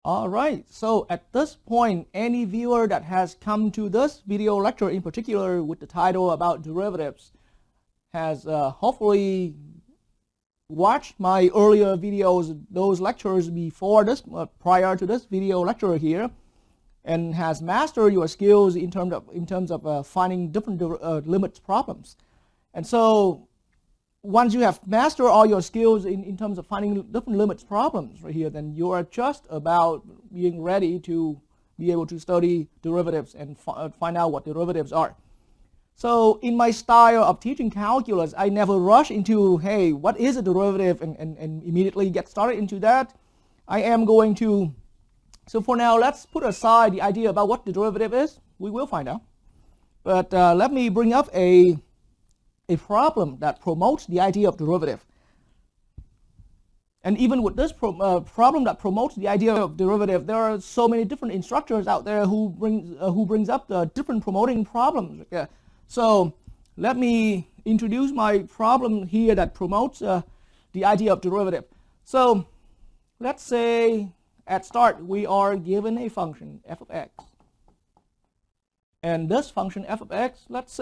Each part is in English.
All right, so at this point, any viewer that has come to this video lecture in particular with the title about derivatives has hopefully watched my earlier videos, those lectures before this, prior to this video lecture here, and has mastered your skills in terms of finding different limits problems. And so once you have mastered all your skills in terms of finding different limits problems right here, then you are just about being ready to be able to study derivatives and find out what derivatives are. So in my style of teaching calculus, I never rush into, hey, what is a derivative, and immediately get started into that. I am going to, so for now, let's put aside the idea about what the derivative is. We will find out. But let me bring up a problem that promotes the idea of derivative. And even with this problem that promotes the idea of derivative, there are so many different instructors out there who brings up the different promoting problems. Yeah. So let me introduce my problem here that promotes the idea of derivative. So let's say at start we are given a function f of x. And this function f of x, let's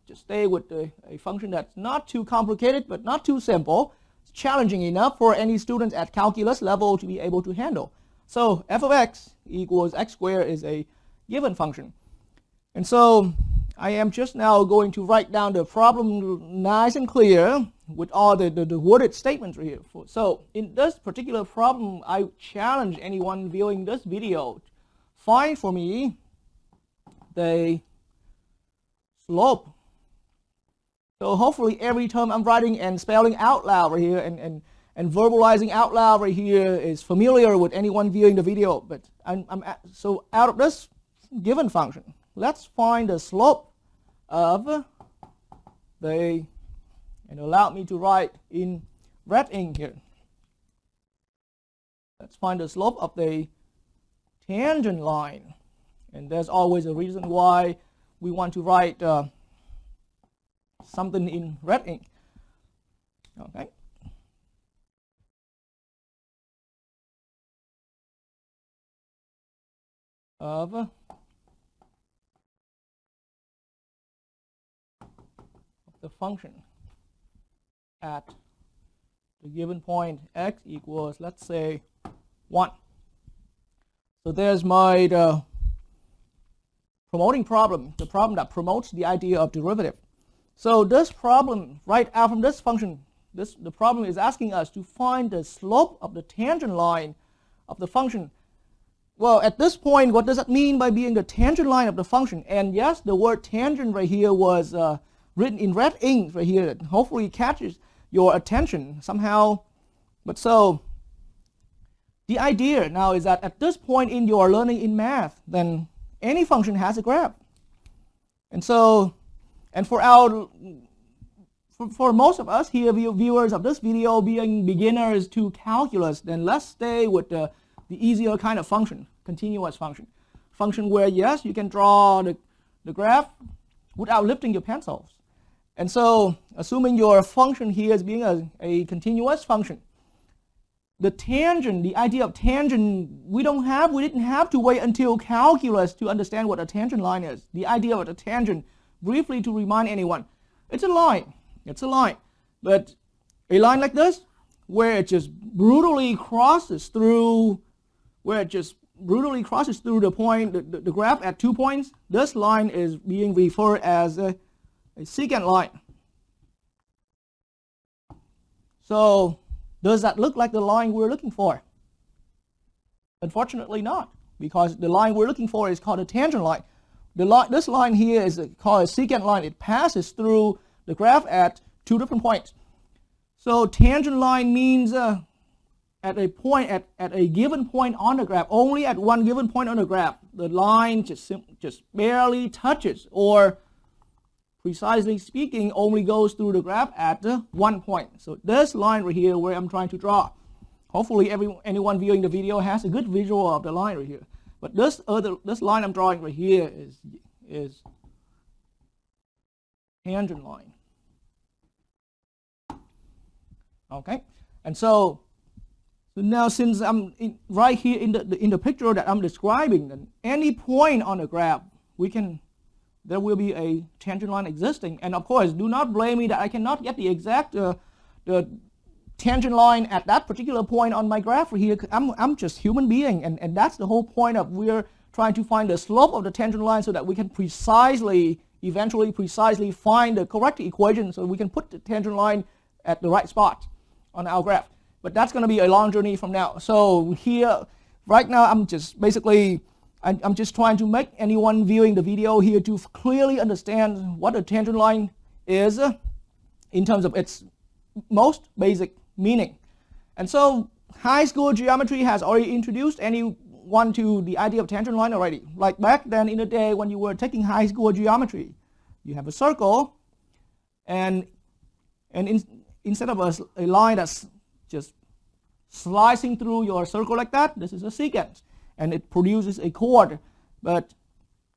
just stay with a function that's not too complicated but not too simple. It's challenging enough for any students at calculus level to be able to handle. So f of x equals x squared is a given function. And so I am just now going to write down the problem nice and clear with all the worded statements right here. So in this particular problem, I challenge anyone viewing this video, find for me the slope. So hopefully every term I'm writing and spelling out loud right here and verbalizing out loud right here is familiar with anyone viewing the video. But so out of this given function, let's find the slope of the, and allow me to write in red ink here. Let's find the slope of the tangent line. And there's always a reason why we want to write something in red ink. Okay. Of the function at the given point x equals, let's say, 1. So there's my promoting problem, the problem that promotes the idea of derivative. So this problem, right out from this function, the problem is asking us to find the slope of the tangent line of the function. Well, at this point, what does that mean by being the tangent line of the function? And yes, the word tangent right here was written in red ink right here that hopefully catches your attention somehow. But so the idea now is that at this point in your learning in math, then any function has a graph. And so, and for most of us here, viewers of this video, being beginners to calculus, then let's stay with the easier kind of function, continuous function. Function where, yes, you can draw the graph without lifting your pencils. And so, assuming your function here is being a continuous function, the tangent, the idea of tangent, we didn't have to wait until calculus to understand what a tangent line is. The idea of a tangent, briefly to remind anyone, it's a line. It's a line. But a line like this, where it just brutally crosses through, the point, the graph at 2 points, this line is being referred as a secant line. So does that look like the line we're looking for? Unfortunately not, because the line we're looking for is called a tangent line. This line here is called a secant line. It passes through the graph at 2 different points. So tangent line means at a given point on the graph, only at one given point on the graph, the line just barely touches, or precisely speaking, only goes through the graph at 1 point. So this line right here where I'm trying to draw. Hopefully anyone viewing the video has a good visual of the line right here. But this line I'm drawing right here is tangent line. Okay, and so So now since I'm right here in the picture that I'm describing, then any point on the graph, there will be a tangent line existing. And of course, do not blame me that I cannot get the exact the tangent line at that particular point on my graph here. I'm just human being, and that's the whole point of we're trying to find the slope of the tangent line so that we can eventually precisely find the correct equation so we can put the tangent line at the right spot on our graph. But that's going to be a long journey from now. So here, right now, I'm just trying to make anyone viewing the video here to clearly understand what a tangent line is in terms of its most basic meaning. And so high school geometry has already introduced anyone to the idea of tangent line already. Like back then in the day when you were taking high school geometry, you have a circle, and instead of a line that's just slicing through your circle like that, this is a secant, and it produces a chord. But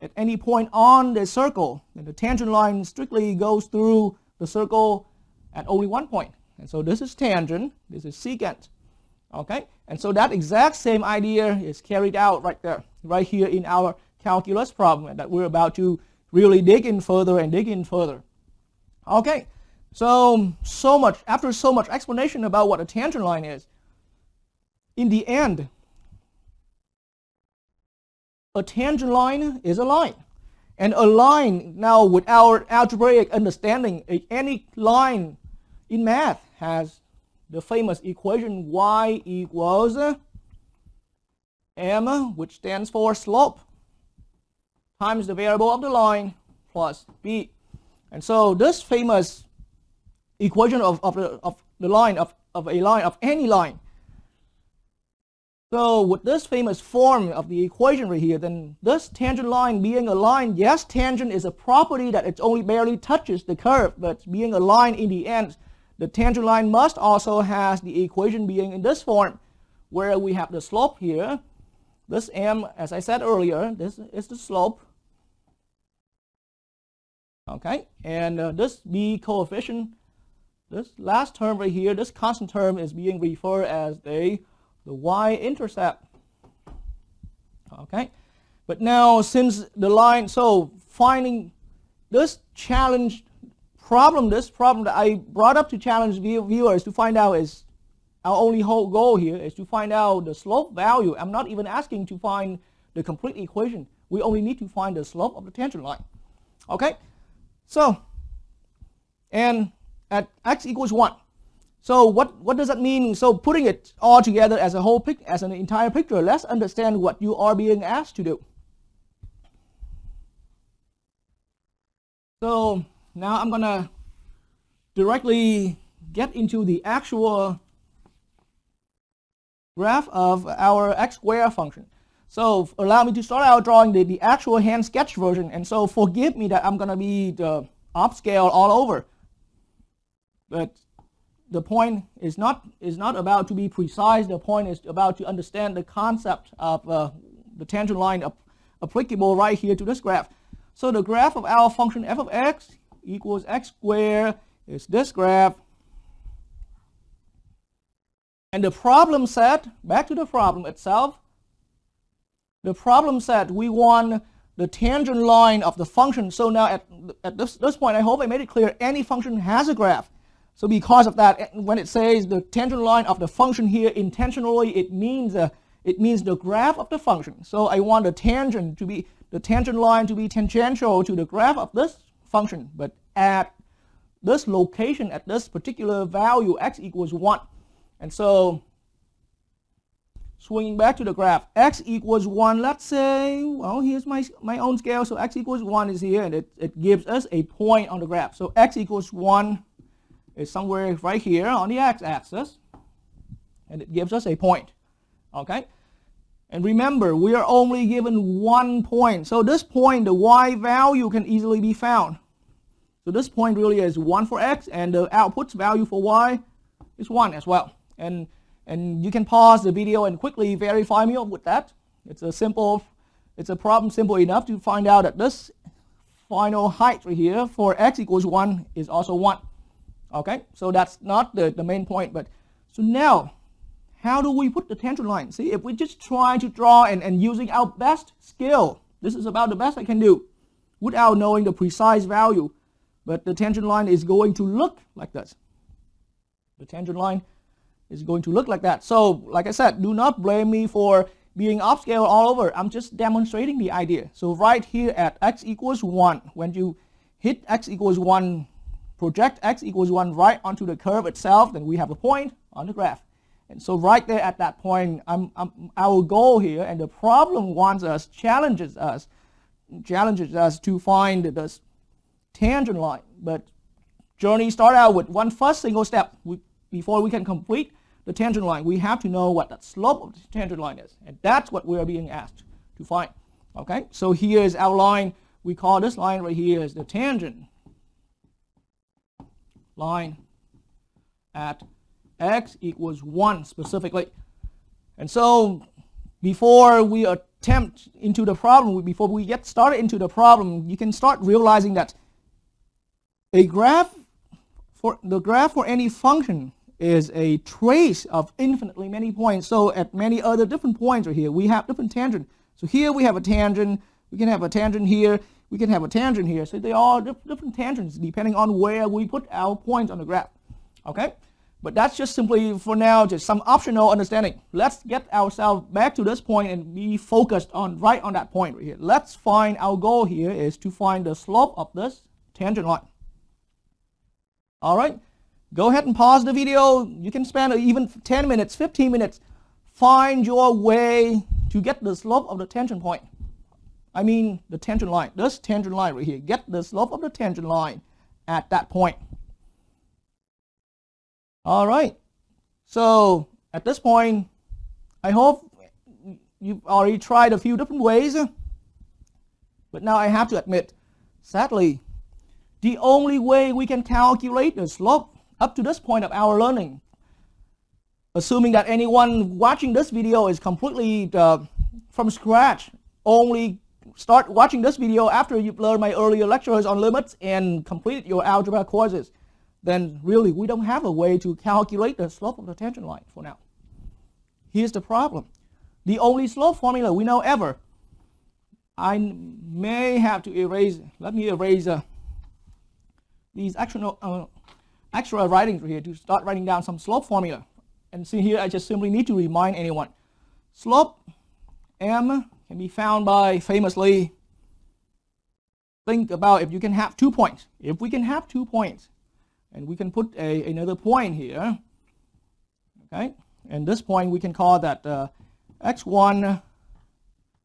at any point on the circle, then the tangent line strictly goes through the circle at only one point. And so this is tangent, this is secant. Okay, and so that exact same idea is carried out right there, right here in our calculus problem that we're about to really dig in further and dig in further. Okay, after so much explanation about what a tangent line is, in the end, a tangent line is a line. And a line, now with our algebraic understanding, any line in math has the famous equation y equals m, which stands for slope, times the variable of the line plus b. And so this famous equation of any line. So with this famous form of the equation right here, then this tangent line being a line, yes, tangent is a property that it only barely touches the curve, but being a line in the end, the tangent line must also has the equation being in this form, where we have the slope here. This m, as I said earlier, this is the slope. Okay, and this b coefficient, this last term right here, this constant term is being referred as the y-intercept. Okay, but now since the line, so finding this problem that I brought up to challenge viewers to find out is our only whole goal here is to find out the slope value. I'm not even asking to find the complete equation. We only need to find the slope of the tangent line. Okay, so and at x equals 1. So what does that mean? So putting it all together as a whole as an entire picture, let's understand what you are being asked to do. So now I'm going to directly get into the actual graph of our x squared function. So allow me to start out drawing the actual hand sketch version. And so forgive me that I'm going to be the upscale all over. But the point is not about to be precise. The point is about to understand the concept of the tangent line applicable right here to this graph. So the graph of our function f of x equals x squared is this graph. And the problem set, back to the problem itself, the problem set, we want the tangent line of the function. So now at this point, I hope I made it clear, any function has a graph. So because of that, when it says the tangent line of the function here intentionally, it means the graph of the function. So I want the tangent line to be tangential to the graph of this function, but at this location, at this particular value, x equals 1. And so swinging back to the graph, x equals 1, let's say, well, here's my own scale, so x equals 1 is here, and it gives us a point on the graph. So x equals 1 is somewhere right here on the x-axis, and it gives us a point. Okay, and remember, we are only given one point. So this point, the y value can easily be found. So this point really is 1 for x, and the output value for y is 1 as well. And you can pause the video and quickly verify me with that. It's a problem simple enough to find out that this final height right here for x equals 1 is also 1. Okay, so that's not the main point. But so now, how do we put the tangent line? See, if we just try to draw and using our best skill, this is about the best I can do without knowing the precise value. But the tangent line is going to look like this. The tangent line is going to look like that. So, like I said, do not blame me for being off scale all over. I'm just demonstrating the idea. So right here at x equals 1, when you hit x equals 1, project x equals 1 right onto the curve itself, then we have a point on the graph. And so right there at that point, our goal here, and the problem challenges us to find this tangent line. But journey start out with one first single step. Before we can complete the tangent line, we have to know what the slope of the tangent line is. And that's what we are being asked to find. Okay, so here is our line. We call this line right here is the tangent line at x equals 1 specifically. And so before we attempt into the problem, before we get started into the problem, you can start realizing that the graph for any function is a trace of infinitely many points. So at many other different points right here, we have different tangents. So here we have a tangent, we can have a tangent here, we can have a tangent here. So they are different tangents depending on where we put our points on the graph. Okay? But that's just simply, for now, just some optional understanding. Let's get ourselves back to this point and be focused on right on that point right here. Let's find, our goal here is to find the slope of this tangent line. All right? Go ahead and pause the video. You can spend even 10 minutes, 15 minutes. Find your way to get the slope of the tangent point. I mean the tangent line. This tangent line right here. Get the slope of the tangent line at that point. All right. So at this point, I hope you've already tried a few different ways. But now I have to admit, sadly, the only way we can calculate the slope up to this point of our learning, assuming that anyone watching this video is completely from scratch, only start watching this video after you've learned my earlier lectures on limits and completed your algebra courses, then really we don't have a way to calculate the slope of the tangent line for now. Here's the problem. The only slope formula we know ever, I may have to erase, let me erase these extra writings here to start writing down some slope formula. And see here, I just simply need to remind anyone. Slope M can be found by, famously, think about if you can have 2 points. If we can have 2 points, and we can put another point here, okay? And this point we can call that x1,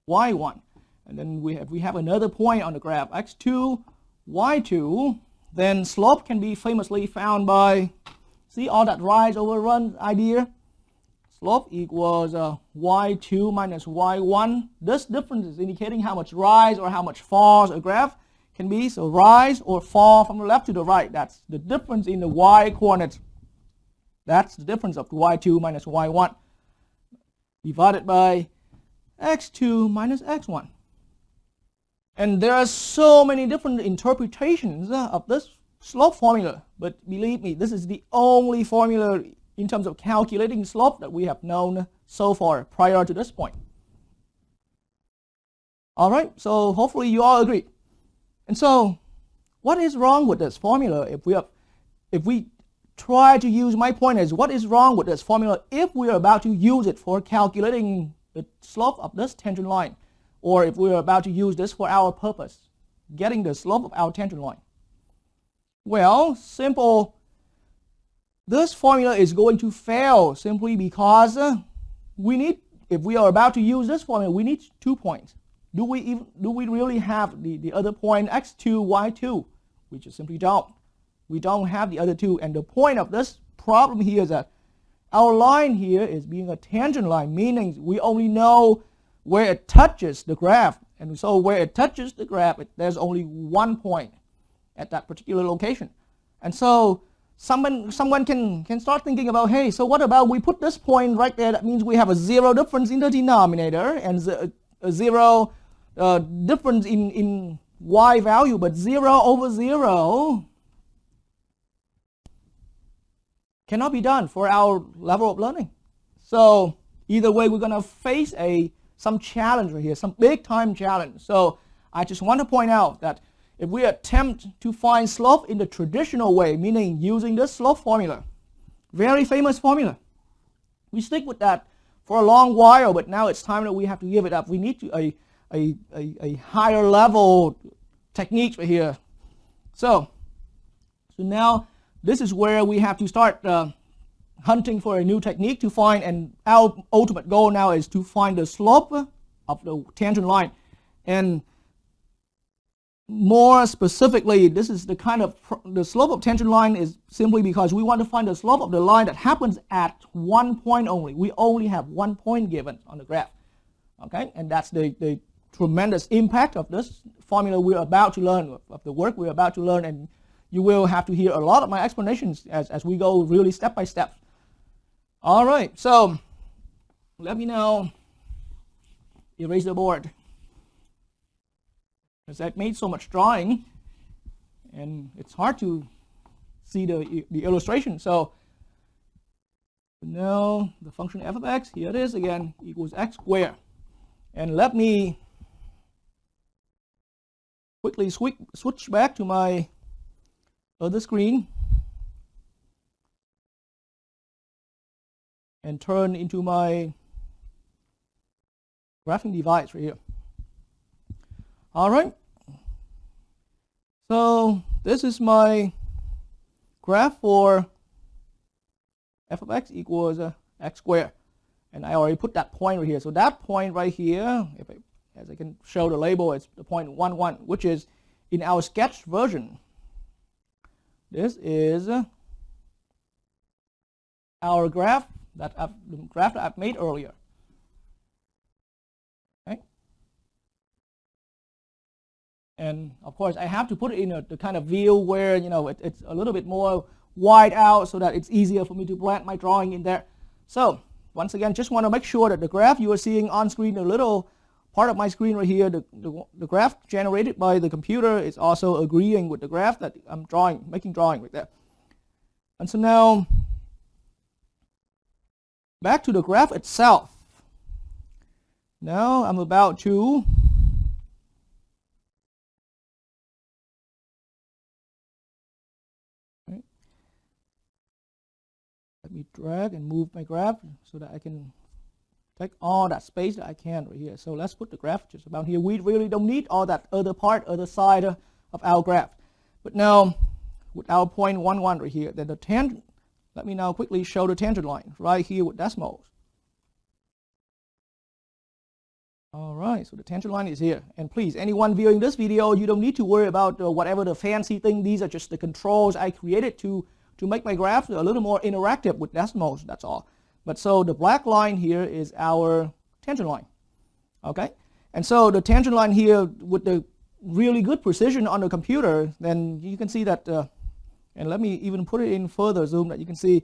y1. And then we have another point on the graph, x2, y2. Then slope can be famously found by, see all that rise over run idea? Slope equals y2 minus y1. This difference is indicating how much rise or how much falls a graph can be. So rise or fall from the left to the right. That's the difference in the y coordinates. That's the difference of y2 minus y1 divided by x2 minus x1. And there are so many different interpretations of this slope formula. But believe me, this is the only formula in terms of calculating slope that we have known so far prior to this point. All right, so hopefully you all agree. And so, what is wrong with this formula? If we try to use, my point is, what is wrong with this formula if we are about to use it for calculating the slope of this tangent line? Or if we are about to use this for our purpose, getting the slope of our tangent line? Well, simple. This formula is going to fail simply because if we are about to use this formula, we need 2 points. Do we really have the other point, x2, y2? We just simply don't. We don't have the other two. And the point of this problem here is that our line here is being a tangent line, meaning we only know where it touches the graph. And so where it touches the graph, there's only 1 point at that particular location. And so someone can start thinking about, hey, so what about we put this point right there? That means we have a 0 difference in the denominator and a 0 difference in y value, but 0 over 0 cannot be done for our level of learning. So either way, we're going to face some challenge right here, some big time challenge. So I just want to point out that if we attempt to find slope in the traditional way, meaning using this slope formula, very famous formula, we stick with that for a long while, but now it's time that we have to give it up. We need to a higher level techniques right here. So now this is where we have to start hunting for a new technique to find, and our ultimate goal now is to find the slope of the tangent line. And more specifically, this is the kind of the slope of tangent line is simply because we want to find the slope of the line that happens at one point only. We only have 1 point given on the graph. Okay, and that's the tremendous impact of this formula we're about to learn, of the work we're about to learn, and you will have to hear a lot of my explanations as we go really step by step. All right, so let me now erase the board, because I've made so much drawing and it's hard to see the illustration. So now the function f of x, here it is again, equals x squared. And let me quickly switch back to my other screen and turn into my graphing device right here. All right, so this is my graph for f of x equals x squared, and I already put that point right here. So that point right here, as I can show the label, it's the point 1, 1, which is in our sketch version. This is our graph that I've made earlier. Okay. And of course, I have to put it in the kind of view where it's a little bit more wide out so that it's easier for me to blend my drawing in there. So once again, just want to make sure that the graph you are seeing on screen, the little part of my screen right here, the graph generated by the computer is also agreeing with the graph that I'm making drawing right there. And so now back to the graph itself. Now I'm about to let me drag and move my graph so that I can take all that space that I can right here. So let's put the graph just about here. We really don't need all that other side of our graph. But now with our point 1, 1 right here, then the tangent, let me now quickly show the tangent line right here with decimals. All right, so the tangent line is here. And please, anyone viewing this video, you don't need to worry about whatever the fancy thing. These are just the controls I created to make my graph a little more interactive with decimals, that's all. But so the black line here is our tangent line. Okay, and so the tangent line here with the really good precision on the computer, then you can see that, and let me even put it in further zoom that you can see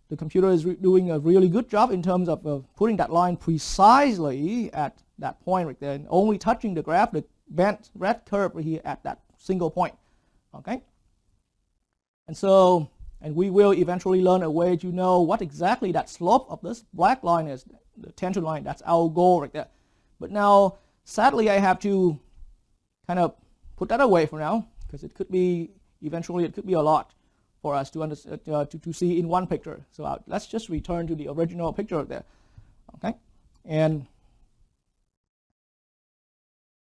the computer is doing a really good job in terms of putting that line precisely at that point right there, and only touching the graph, the bent red curve right here at that single point. Okay, and we will eventually learn a way to know what exactly that slope of this black line is, the tangent line. That's our goal right there. But now, sadly, I have to kind of put that away for now, because it could be, eventually it could be a lot for us to understand, to see in one picture. So let's just return to the original picture there. Okay, and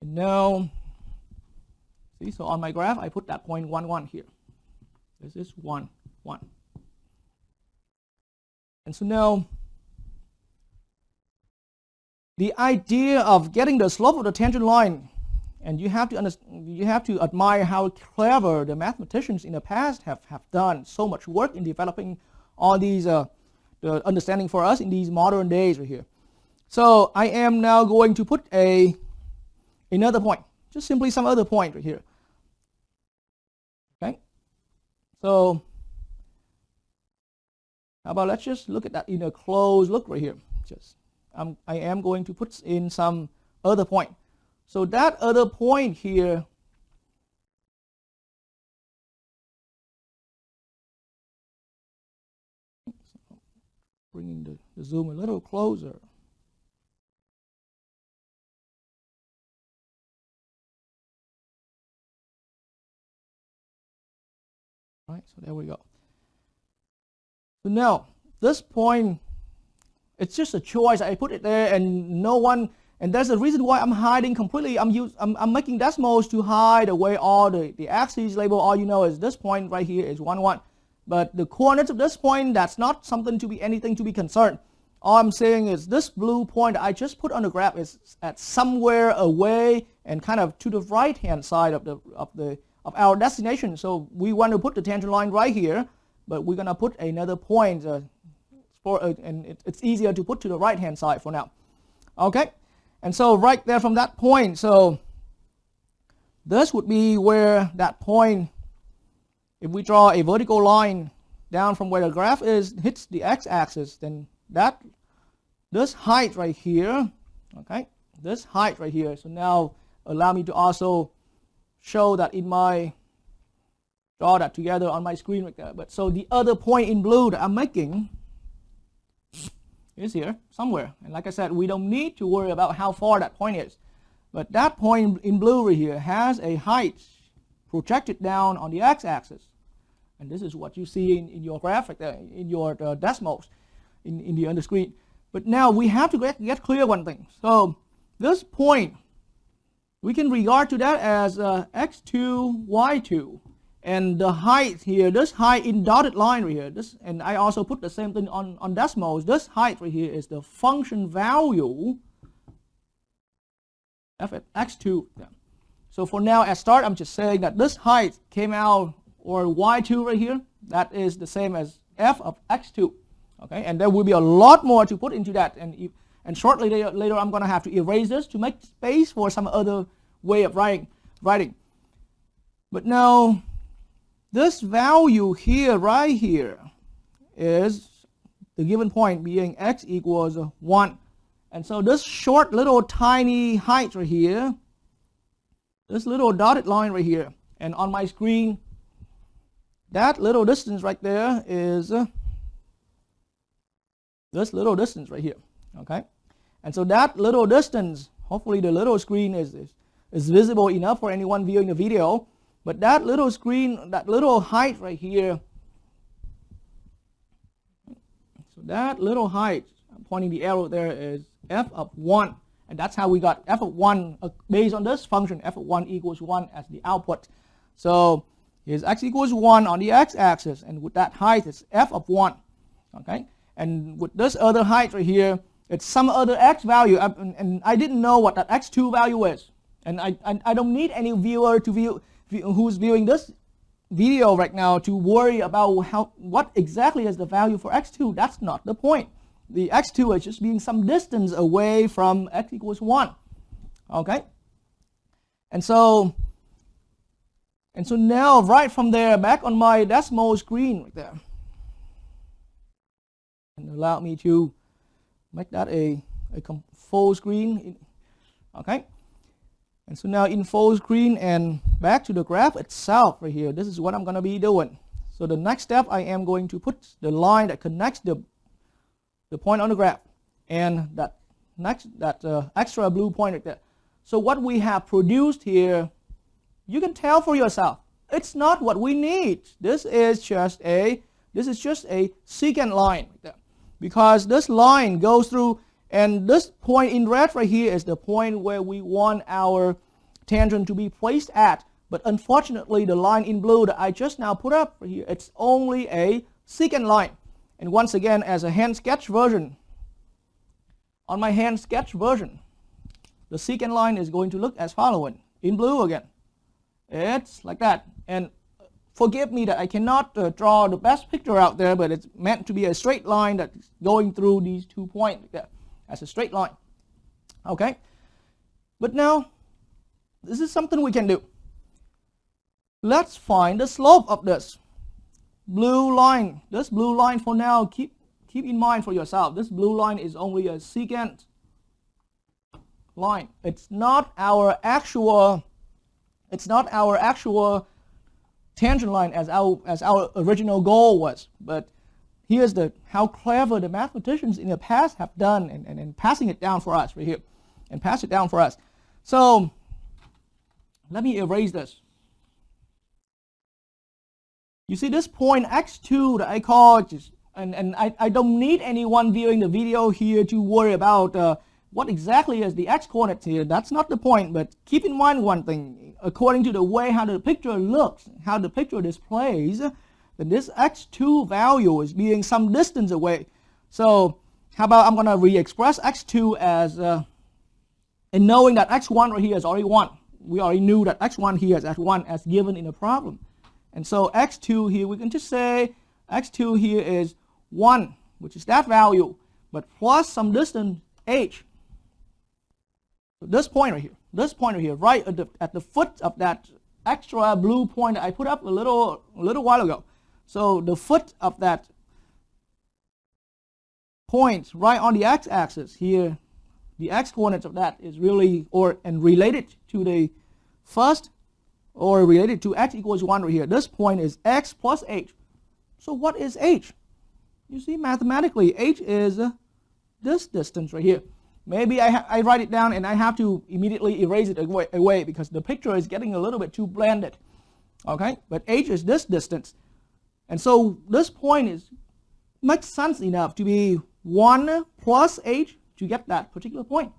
now, see, so on my graph, I put that point 1, 1 here. This is 1, 1. And so now, the idea of getting the slope of the tangent line, and you have to admire how clever the mathematicians in the past have done so much work in developing all these the understanding for us in these modern days right here. So I am now going to put another point, just simply some other point right here. Okay, so how about let's just look at that in a close look right here. I am going to put in some other point. So that other point here bringing the zoom a little closer. Right, so there we go. So now this point, it's just a choice. I put it there, and no one. And there's a reason why I'm hiding completely. I'm making decimals to hide away all the axes label. All you know is this point right here is 1, 1. But the coordinates of this point, that's not something to be anything to be concerned. All I'm saying is this blue point I just put on the graph is at somewhere away and kind of to the right hand side of our destination. So we want to put the tangent line right here, but we're gonna put another point and it's easier to put to the right hand side for now. Okay. And so right there from that point, so this would be where that point, if we draw a vertical line down from where the graph is, hits the x-axis, then this height right here, okay, this height right here. So now allow me to also show that in my, draw that together on my screen right there. But so the other point in blue that I'm making is here somewhere, and like I said, we don't need to worry about how far that point is, but that point in blue right here has a height projected down on the x-axis, and this is what you see in your graphic there, in your decimals in the under screen. But now we have to get clear one thing. So this point, we can regard to that as x2, y2. And the height here, this height in dotted line right here, this, and I also put the same thing on decimals. This height right here is the function value f at x2. So for now at start, I'm just saying that this height came out, or y2 right here, that is the same as f of x2. Okay, and there will be a lot more to put into that, and shortly later I'm going to have to erase this to make space for some other way of writing. But now, this value here, right here, is the given point being x equals 1. And so this short little tiny height right here, this little dotted line right here, and on my screen, that little distance right there is this little distance right here, okay? And so that little distance, hopefully the little screen is visible enough for anyone viewing the video. But that little screen, that little height right here, so that little height, I'm pointing the arrow there, is f of 1. And that's how we got f of 1 based on this function, f of 1 equals 1 as the output. So here's x equals 1 on the x-axis, and with that height, it's f of 1. Okay? And with this other height right here, it's some other x value, and I didn't know what that x2 value is. And I don't need any viewer to view who's viewing this video right now to worry about what exactly is the value for x2. That's not the point. The x2 is just being some distance away from x equals 1. Okay? And so now right from there, back on my decimal screen right there, and allow me to make that a full screen. Okay? And so now in full screen and back to the graph itself right here, this is what I'm going to be doing. So the next step, I am going to put the line that connects the point on the graph and that extra blue point right there. So what we have produced here, you can tell for yourself, it's not what we need. This is just a secant line right there, because this line goes through. And this point in red right here is the point where we want our tangent to be placed at. But unfortunately, the line in blue that I just now put up right here, it's only a secant line. And once again, as a hand sketch version, on my hand sketch version, the secant line is going to look as following. In blue again, it's like that. And forgive me that I cannot draw the best picture out there, but it's meant to be a straight line that's going through these 2 points like that. As a straight line. Okay? But now, this is something we can do. Let's find the slope of this blue line. This blue line for now, keep in mind for yourself, this blue line is only a secant line. It's not our actual tangent line as our original goal was. But here's how clever the mathematicians in the past have done and passing it down for us right here. And pass it down for us. So let me erase this. You see this point x2 that I call just, and I don't need anyone viewing the video here to worry about what exactly is the x coordinates here. That's not the point, but keep in mind one thing. According to the way how the picture looks, how the picture displays, then this x2 value is being some distance away. So how about I'm going to re-express x2 as, and knowing that x1 right here is already 1. We already knew that x1 here is at 1 as given in the problem. And so x2 here, we can just say x2 here is 1, which is that value, but plus some distance h. So this point right here, right at the foot of that extra blue point that I put up a little while ago. So the foot of that point right on the x-axis here, the x coordinates of that is really and related to the first, or related to x equals 1 right here. This point is x plus h. So what is h? You see, mathematically, h is this distance right here. Maybe I write it down and I have to immediately erase it away because the picture is getting a little bit too blended. Okay, but h is this distance. And so this point makes sense enough to be 1 plus h to get that particular point.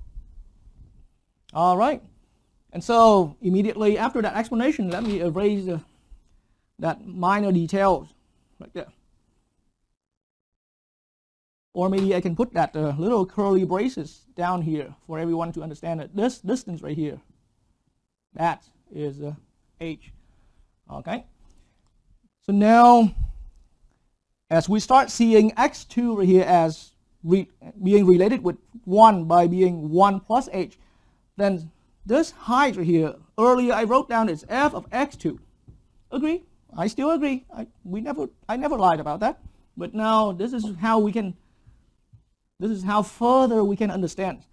All right. And so immediately after that explanation, let me erase that minor details right there. Or maybe I can put that little curly braces down here for everyone to understand it. This distance right here, that is h. Okay. So now, as we start seeing x2 right here as being related with 1 by being 1 plus h, then this height right here, earlier I wrote down is f of x2. Agree? I still agree. I never lied about that. But now this is how further we can understand.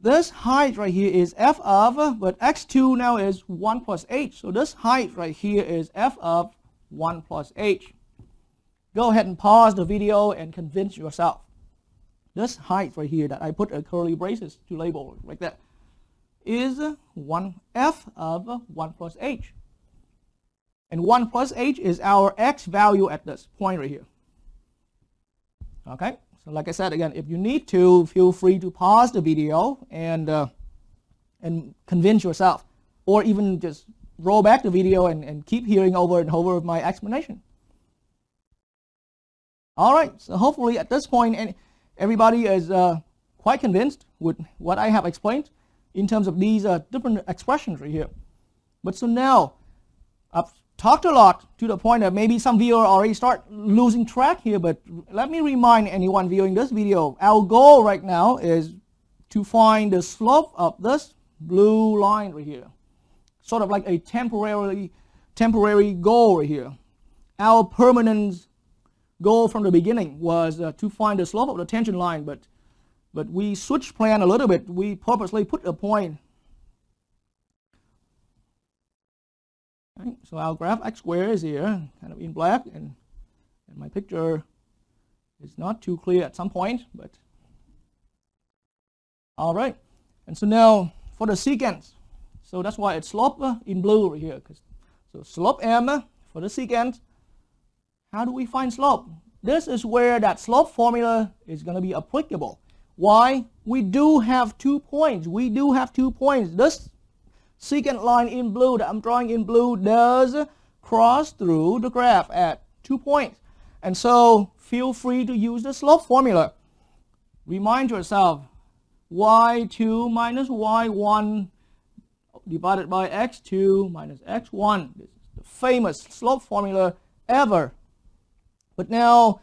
This height right here is f of, but x2 now is 1 plus h. So this height right here is f of 1 plus h. Go ahead and pause the video and convince yourself. This height right here that I put a curly braces to label like that is f of 1 plus h. And 1 plus h is our x value at this point right here. Okay, so like I said again, if you need to, feel free to pause the video and convince yourself, or even just roll back the video and keep hearing over and over my explanation. All right, so hopefully at this point everybody is quite convinced with what I have explained in terms of these different expressions right here. But so now, I've talked a lot to the point that maybe some viewers already start losing track here, but let me remind anyone viewing this video, our goal right now is to find the slope of this blue line right here. Sort of like a temporary goal right here. Our permanent goal from the beginning was to find the slope of the tangent line, but we switched plan a little bit. We purposely put a point. Right, so our graph x squared is here, kind of in black, and my picture is not too clear at some point, but all right. And so now for the secant, so that's why it's slope in blue right here. So slope m for the secant. How do we find slope? This is where that slope formula is going to be applicable. Why? We do have 2 points. This secant line in blue that I'm drawing in blue does cross through the graph at 2 points. And so feel free to use the slope formula. Remind yourself, y2 minus y1 divided by x2 minus x1. This is the famous slope formula ever. But now,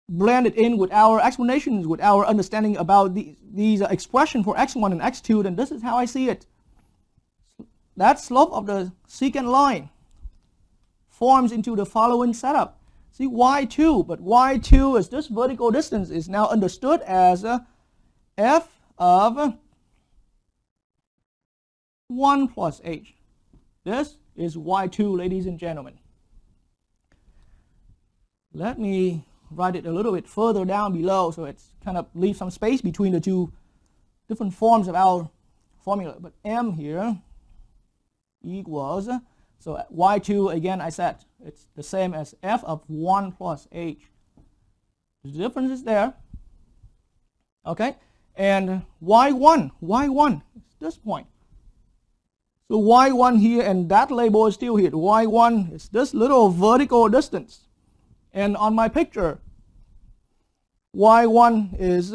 blend it in with our explanations, with our understanding about these expressions for x1 and x2, then this is how I see it. That slope of the secant line forms into the following setup. See, y2, but y2 is this vertical distance is now understood as f of 1 plus h. This is y2, ladies and gentlemen. Let me write it a little bit further down below so it's kind of leave some space between the two different forms of our formula. But m here equals, so y2 again I said it's the same as f of 1 plus h. The difference is there. Okay, and y1 is this point. So y1 here, and that label is still here. Y1 is this little vertical distance. And on my picture, y1 is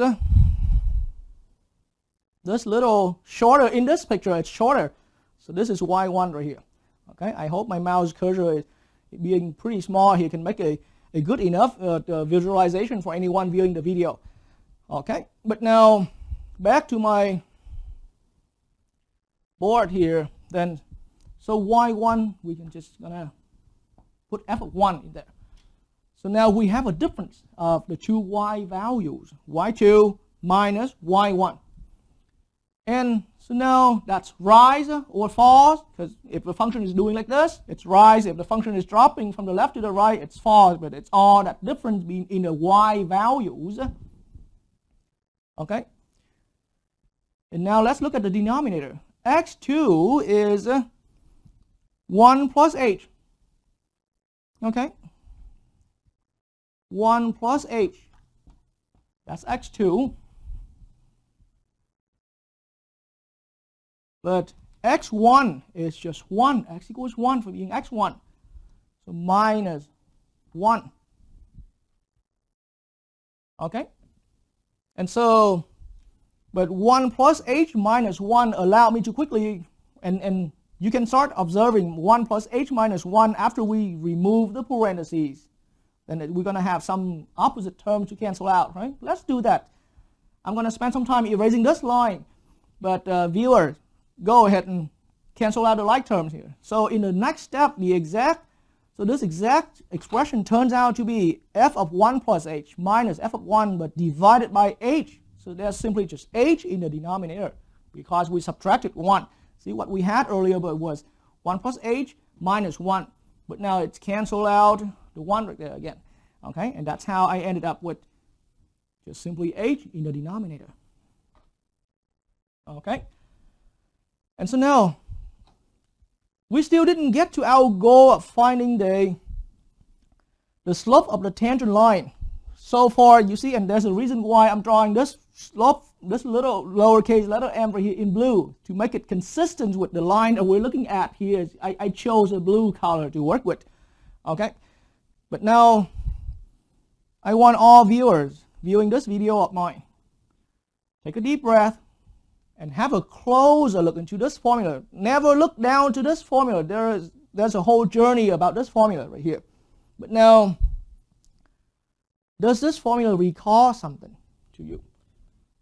this little shorter. In this picture, it's shorter. So this is y1 right here. Okay, I hope my mouse cursor is being pretty small here can make a good enough visualization for anyone viewing the video. Okay, but now back to my board here. Then, so y1 we can just gonna put f of 1 in there. So now we have a difference of the two y values, y2 minus y1. And so now that's rise or falls, because if the function is doing like this, it's rise. If the function is dropping from the left to the right, it's falls. But it's all that difference being in the y values. Okay. And now let's look at the denominator. x2 is 1 plus h. Okay. 1 plus h. That's x2. But x1 is just 1. X equals 1 for being x1. So minus 1. Okay? And so, but 1 plus h minus 1 allow me to quickly, and you can start observing 1 plus h minus 1 after we remove the parentheses. Then we're going to have some opposite term to cancel out, right? Let's do that. I'm going to spend some time erasing this line. But viewers, go ahead and cancel out the like terms here. So in the next step, this exact expression turns out to be f of 1 plus h minus f of 1, but divided by h. So there's simply just h in the denominator because we subtracted 1. See, what we had earlier was 1 plus h minus 1. But now it's canceled out the 1 right there again. Okay, and that's how I ended up with just simply h in the denominator. Okay. And so now, we still didn't get to our goal of finding the slope of the tangent line. So far, you see, and there's a reason why I'm drawing this slope, this little lowercase letter m right here in blue, to make it consistent with the line that we're looking at here. I chose a blue color to work with. Okay? But now, I want all viewers viewing this video of mine, take a deep breath, and have a closer look into this formula. Never look down to this formula. There's a whole journey about this formula right here. But now, does this formula recall something to you?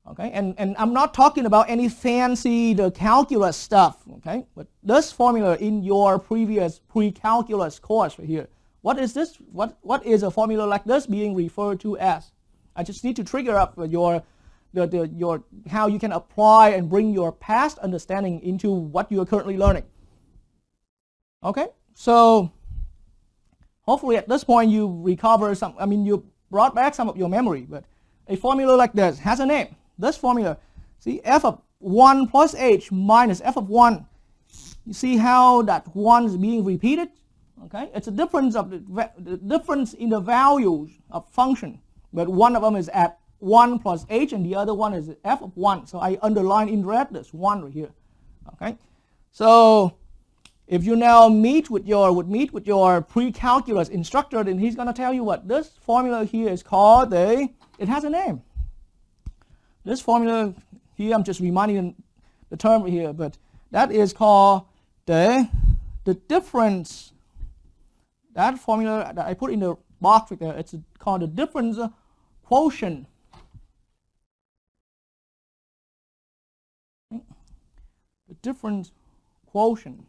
Okay, and I'm not talking about any fancy calculus stuff. Okay, but this formula in your previous pre-calculus course right here. What is this? What is a formula like this being referred to as? I just need to trigger up your how you can apply and bring your past understanding into what you are currently learning. Okay, so hopefully at this point you recover some, you brought back some of your memory, but a formula like this has a name. This formula, see, f of 1 plus h minus f of 1. You see how that 1 is being repeated? Okay, it's a difference of the difference in the values of function, but one of them is at 1 plus h and the other one is f of 1. So I underline in red this 1 right here. Okay, so if you now meet with your pre-calculus instructor, then he's going to tell you what this formula here is called. It has a name. This formula here, I'm just reminding the term right here, but that is called the difference. That formula that I put in the box right there, it's called the difference quotient. The difference quotient.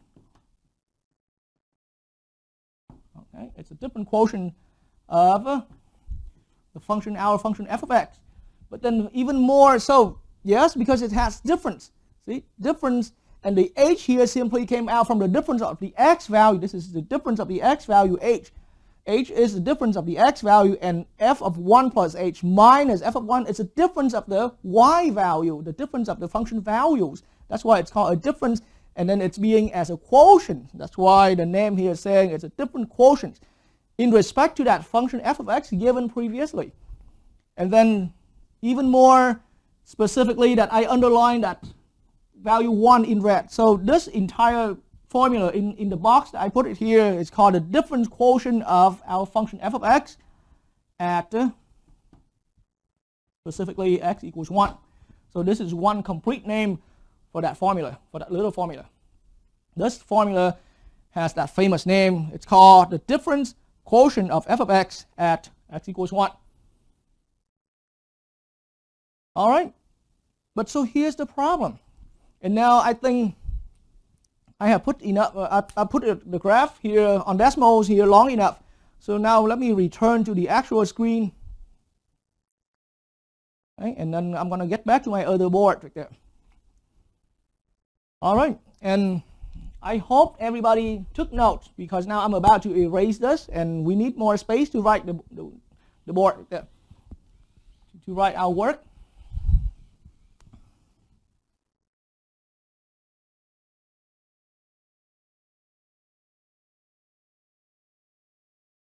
Okay, it's a different quotient of the function, our function f of x. But then even more so, yes, because it has difference. See, difference, and the h here simply came out from the difference of the x value. This is the difference of the x value h. h is the difference of the x value, and f of 1 plus h minus f of 1 is the difference of the y value, the difference of the function values. That's why it's called a difference, and then it's being as a quotient. That's why the name here is saying it's a different quotient in respect to that function f of x given previously. And then even more specifically, that I underline that value 1 in red. So this entire formula in the box that I put it here is called the difference quotient of our function f of x at specifically x equals 1. So this is one complete name for that formula, for that little formula. This formula has that famous name. It's called the difference quotient of f of x at x equals 1. All right, but so here's the problem. And now I think I have put enough. I put the graph here on decimals here long enough. So now let me return to the actual screen. Okay, and then I'm going to get back to my other board right there. All right, and I hope everybody took notes, because now I'm about to erase this, and we need more space to write the board right there, to write our work.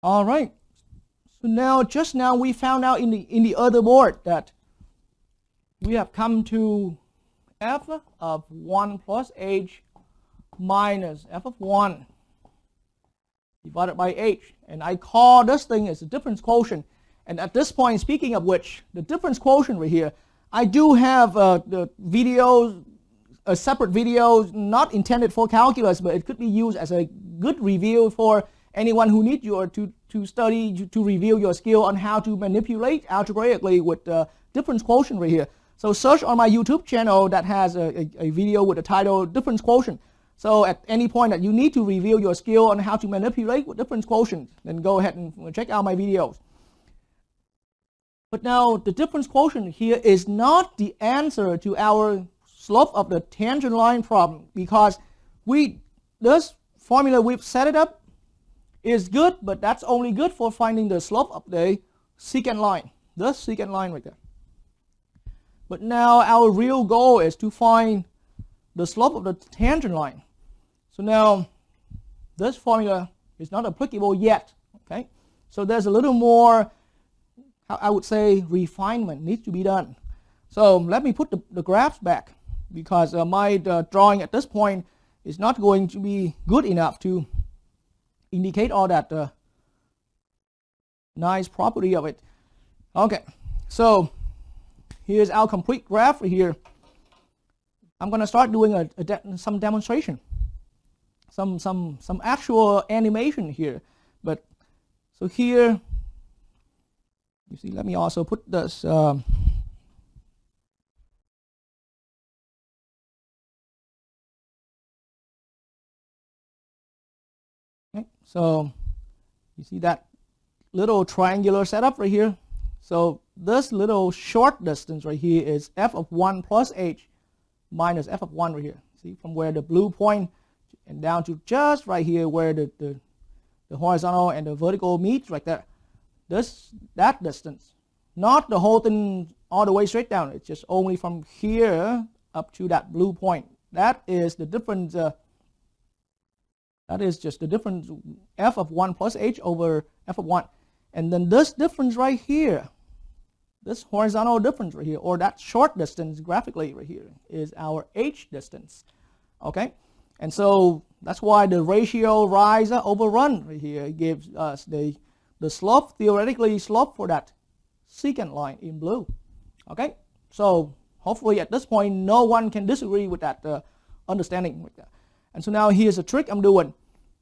All right, so now just now we found out in the other board that we have come to f of 1 plus h minus f of 1 divided by h, and I call this thing as a difference quotient. And at this point, speaking of which, the difference quotient right here, I do have the videos, a separate video, not intended for calculus, but it could be used as a good review for anyone who needs you to study, to review your skill on how to manipulate algebraically with the difference quotient right here. So search on my YouTube channel that has a video with the title Difference Quotient. So at any point that you need to review your skill on how to manipulate with difference quotient, then go ahead and check out my videos. But now the difference quotient here is not the answer to our slope of the tangent line problem, because this formula we've set it up is good, but that's only good for finding the slope of the secant line, the secant line right there. But now our real goal is to find the slope of the tangent line. So now this formula is not applicable yet, okay? So there's a little more, I would say, refinement needs to be done. So let me put the graphs back, because my drawing at this point is not going to be good enough to indicate all that nice property of it. Okay, so here's our complete graph right here. I'm going to start doing some demonstration, some actual animation here. But so here, you see, let me also put this. Okay, so you see that little triangular setup right here. So this little short distance right here is f of 1 plus h minus f of 1 right here. See, from where the blue point and down to just right here where the horizontal and the vertical meet right there. That distance, not the whole thing all the way straight down. It's just only from here up to that blue point. That is the difference. That is just the difference, f of 1 plus h over f of 1. And then this difference right here, this horizontal difference right here, or that short distance graphically right here, is our h distance. Okay? And so that's why the ratio rise over run right here gives us the slope, theoretically slope for that secant line in blue. Okay? So hopefully at this point no one can disagree with that understanding like that. And so now here's a trick I'm doing.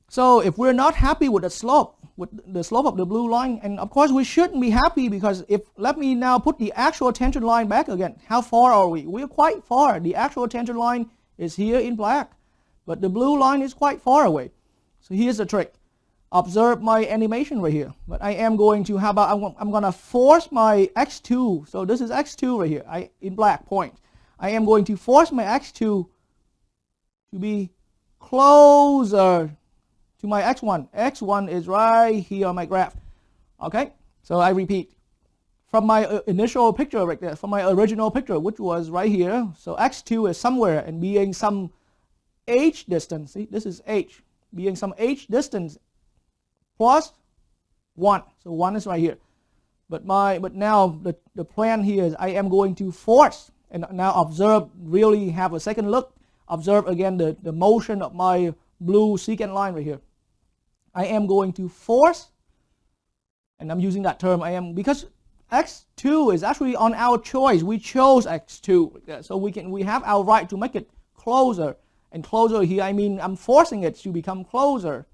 So if we're not happy with the slope of the blue line, and of course we shouldn't be happy, because let me now put the actual tangent line back again. How far are we? We're quite far. The actual tangent line is here in black, but the blue line is quite far away. So here's the trick. Observe my animation right here. But I am going to, I'm going to force my x2. So this is x2 right here, in black point. I am going to force my x2 to be closer to my x1. x1 is right here on my graph. Okay, so I repeat. From my initial picture right there, from my original picture, which was right here, so x2 is somewhere and being some h distance. See, this is h, being some h distance plus 1. So 1 is right here. But now the plan here is I am going to force, and now observe, really have a second look, observe again the motion of my blue secant line right here. I am going to force, and I'm using that term, because x2 is actually on our choice. We chose x2, so we have our right to make it closer. And closer here, I mean I'm forcing it to become closer,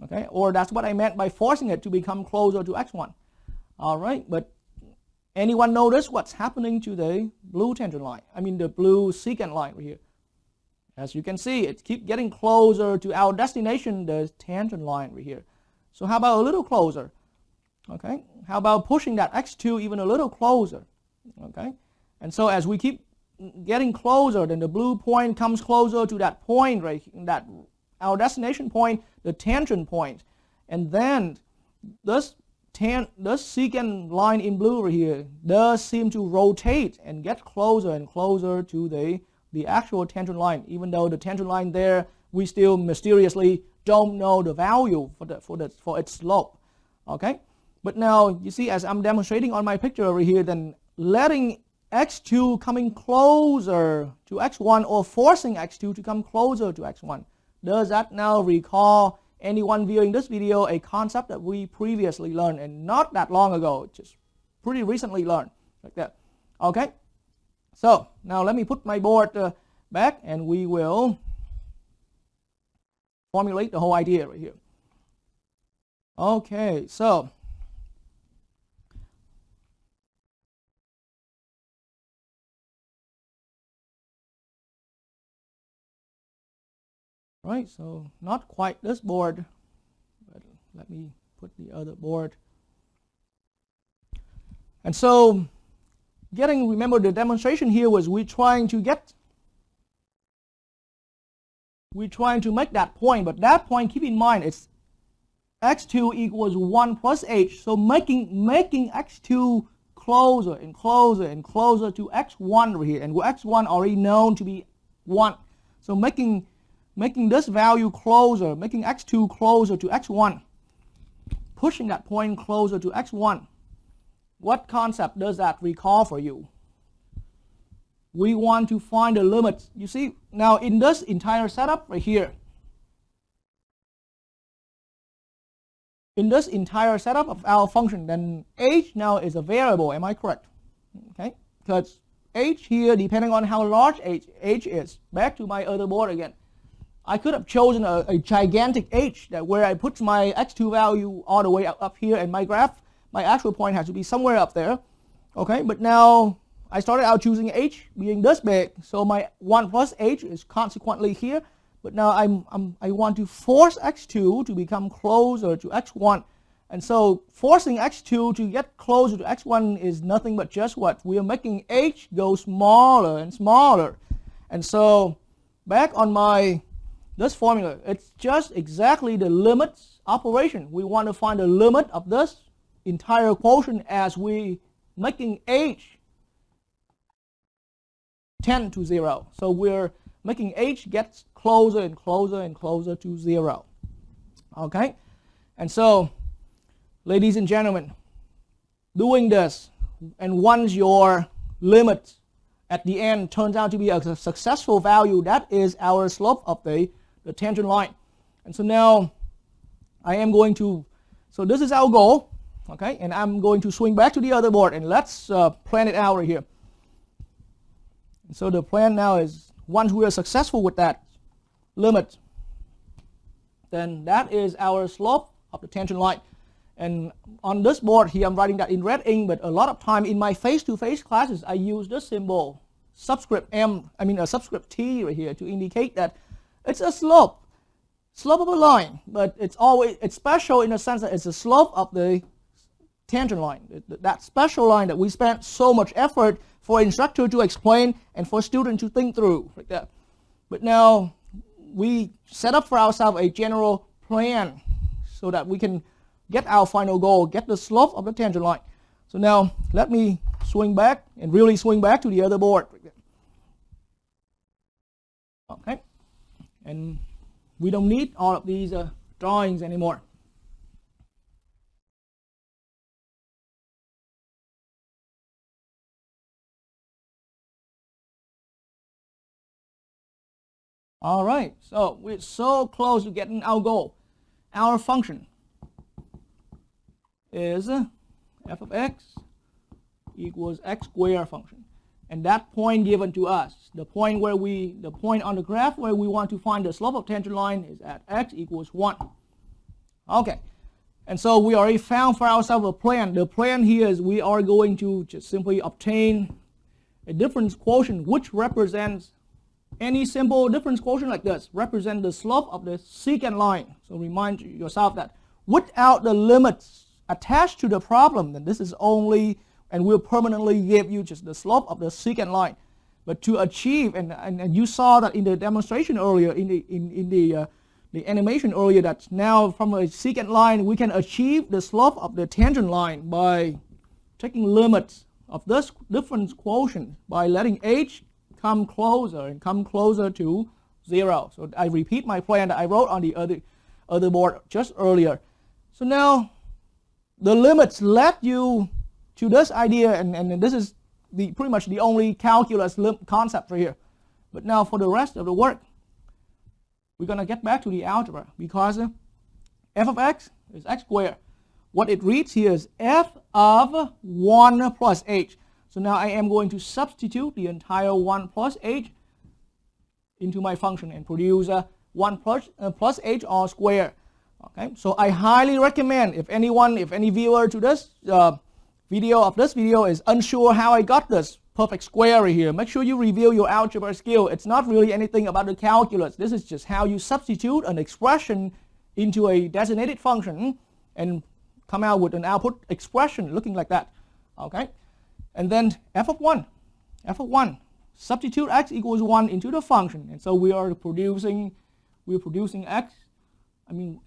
okay? Or that's what I meant by forcing it to become closer to x1. All right, but anyone notice what's happening to the blue tangent line? I mean the blue secant line right here. As you can see, it keeps getting closer to our destination, the tangent line right here. So how about a little closer? Okay, how about pushing that x2 even a little closer? Okay, and so as we keep getting closer, then the blue point comes closer to that point right here, that our destination point, the tangent point, and then this secant line in blue right here does seem to rotate and get closer and closer to the actual tangent line. Even though the tangent line there, we still mysteriously don't know the value for its slope. Okay. But now, you see, as I'm demonstrating on my picture over here, then letting x2 coming closer to x1 or forcing x2 to come closer to x1. Does that now recall anyone viewing this video a concept that we previously learned and not that long ago, just pretty recently learned, like that? Okay, so now let me put my board back and we will formulate the whole idea right here. Okay, so right, so not quite this board, but let me put the other board. And so remember the demonstration here was we're trying to make that point, but that point, keep in mind, it's x2 equals 1 plus h, so making x2 closer and closer and closer to x1 right here, and x1 already known to be 1, so making this value closer, making x2 closer to x1, pushing that point closer to x1. What concept does that recall for you? We want to find the limits. You see, now in this entire setup right here, in this entire setup of our function, then h now is a variable, am I correct? Okay, because h here, depending on how large h is, back to my other board again, I could have chosen a gigantic h that where I put my x2 value all the way up here, and my graph, my actual point has to be somewhere up there. Okay, but now I started out choosing h being this big, so my 1 plus h is consequently here. But now I want to force x2 to become closer to x1, and so forcing x2 to get closer to x1 is nothing but just what we are making h go smaller and smaller. And so back on this formula, it's just exactly the limits operation. We want to find the limit of this entire quotient as we making h tend to 0. So we're making h gets closer and closer and closer to 0. Okay? And so, ladies and gentlemen, doing this, and once your limit at the end turns out to be a successful value, that is our slope of the tangent line. And so now I am going to, so this is our goal, okay, and I'm going to swing back to the other board and let's plan it out right here. And so the plan now is, once we are successful with that limit, then that is our slope of the tangent line. And on this board here, I'm writing that in red ink, but a lot of time in my face-to-face classes, I use this symbol, subscript M, I mean a subscript T right here, to indicate that it's a slope of a line, but it's special in the sense that it's a slope of the tangent line, that special line that we spent so much effort for instructor to explain and for student to think through, like that. But now we set up for ourselves a general plan so that we can get our final goal, get the slope of the tangent line. So now let me swing back and really swing back to the other board. Okay, and we don't need all of these drawings anymore. All right, so we're so close to getting our goal. Our function is f of x equals x squared function, and that point given to us, the point on the graph where we want to find the slope of tangent line is at x equals 1. Okay, and so we already found for ourselves a plan. The plan here is we are going to just simply obtain a difference quotient which represents any simple difference quotient like this, represent the slope of the secant line. So remind yourself that without the limits attached to the problem, then this is only, and will permanently give you just the slope of the secant line. But to achieve, and you saw that in the demonstration earlier, in the animation earlier, that now from a secant line we can achieve the slope of the tangent line by taking limits of this difference quotient by letting h come closer to 0. So I repeat my plan that I wrote on the other board just earlier. So now the limits led you to this idea, and this is pretty much the only calculus concept right here. But now for the rest of the work, we're going to get back to the algebra, because f of x is x squared. What it reads here is f of 1 plus h. So now I am going to substitute the entire 1 plus h into my function and produce 1 plus h all squared. Okay, so I highly recommend, if any viewer to this video is unsure how I got this perfect square right here, make sure you review your algebra skill. It's not really anything about the calculus. This is just how you substitute an expression into a designated function and come out with an output expression looking like that. Okay, and then f of 1, substitute x equals 1 into the function, and so we're producing x,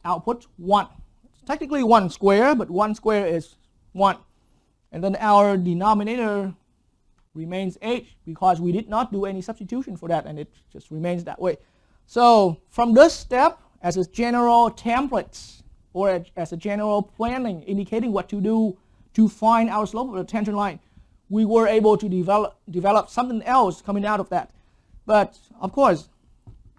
output 1. It's technically 1 square, but 1 square is 1. And then our denominator remains h because we did not do any substitution for that, and it just remains that way. So from this step, as a general template or as a general planning indicating what to do to find our slope of the tangent line, we were able to develop something else coming out of that. But of course,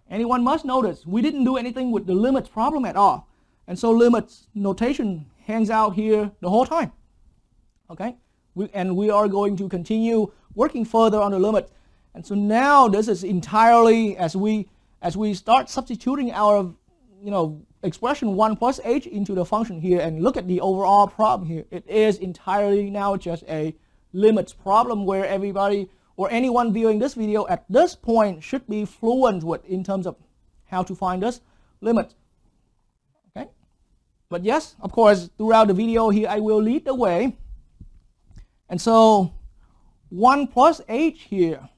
anyone must notice we didn't do anything with the limits problem at all, and so limits notation hangs out here the whole time. Okay, we are going to continue working further on the limit, and so now this is entirely as we start substituting our expression 1 plus h into the function here, and look at the overall problem here. It is entirely now just a limits problem where everybody or anyone viewing this video at this point should be fluent with in terms of how to find this limit. Okay, but yes, of course, throughout the video here I will lead the way. And so 1 plus h here,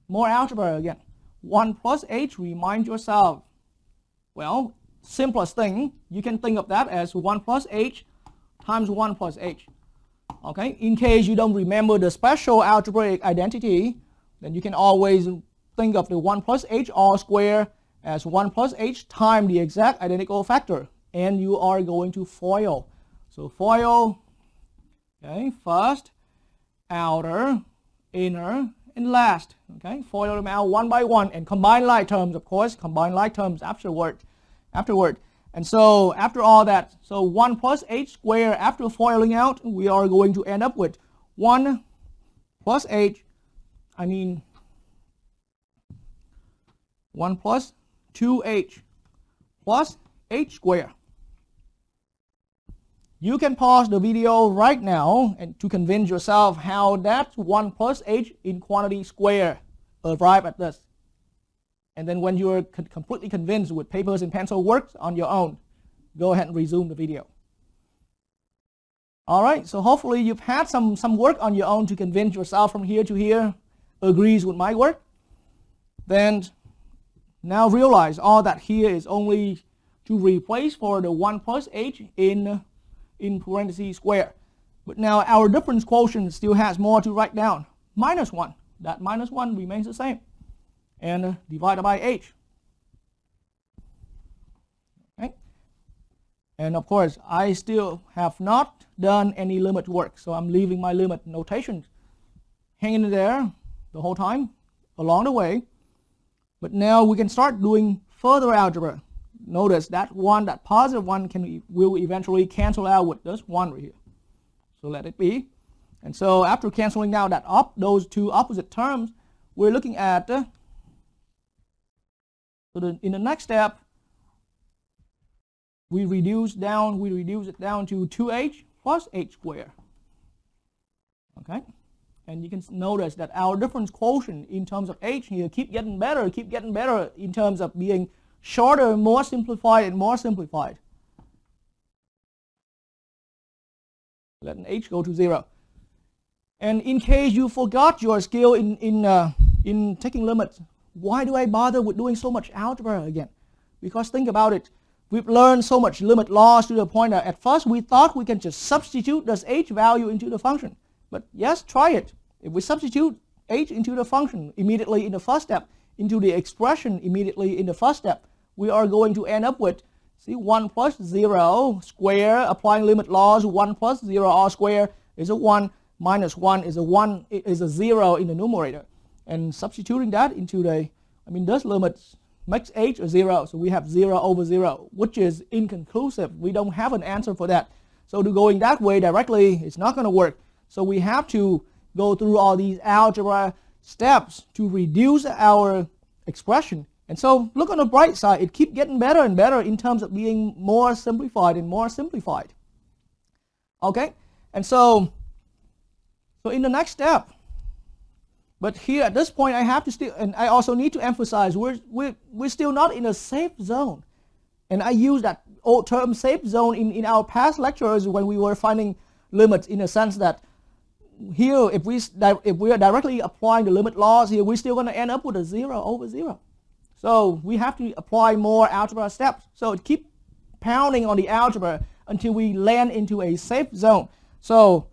more algebra again. 1 plus h, remind yourself, well, simplest thing, you can think of that as 1 plus h times 1 plus h. Okay, in case you don't remember the special algebraic identity, then you can always think of the 1 plus h all square as 1 plus h times the exact identical factor, and you are going to FOIL. So FOIL, okay, first, outer, inner, and last. Okay, FOIL them out one by one, and combine like terms, of course, combine like terms afterward. And so after all that, so 1 plus h squared, after FOILing out, we are going to end up with 1 plus h, 1 plus 2h plus h squared. You can pause the video right now and to convince yourself how that 1 plus h in quantity square arrive at this. And then when you're completely convinced with papers and pencil works on your own, go ahead and resume the video. All right, so hopefully you've had some work on your own to convince yourself from here to here agrees with my work. Then now realize all that here is only to replace for the 1 plus h in parentheses square. But now our difference quotient still has more to write down. Minus 1. That minus 1 remains the same. And divided by h. Okay. And of course, I still have not done any limit work. So I'm leaving my limit notation hanging there the whole time along the way. But now we can start doing further algebra. Notice that positive 1 will eventually cancel out with this 1 right here. So let it be. And so after canceling out those two opposite terms, we're looking at in the next step, we reduce it down to 2h plus h squared. Okay, and you can notice that our difference quotient in terms of h here keep getting better in terms of being shorter, more simplified, and more simplified. Letting h go to 0. And in case you forgot your skill in taking limits, why do I bother with doing so much algebra again? Because think about it. We've learned so much limit laws to the point that at first we thought we can just substitute this h value into the function. But yes, try it. If we substitute h into the function immediately in the first step, into the expression immediately in the first step, we are going to end up with, see, 1 plus 0 square, applying limit laws, 1 plus 0 all square is a 1, minus 1 is a 0 in the numerator. And substituting that into this limit makes h a 0, so we have 0 over 0, which is inconclusive. We don't have an answer for that. So to going that way directly, it's not going to work. So we have to go through all these algebra steps to reduce our expression. And so look on the bright side, it keeps getting better and better in terms of being more simplified and more simplified. Okay, and so in the next step, but here at this point I have to still, and I also need to emphasize, we're still not in a safe zone. And I use that old term safe zone in our past lectures when we were finding limits, in a sense that here if we are directly applying the limit laws here, we're still going to end up with a 0 over 0. So we have to apply more algebra steps. So keep pounding on the algebra until we land into a safe zone. So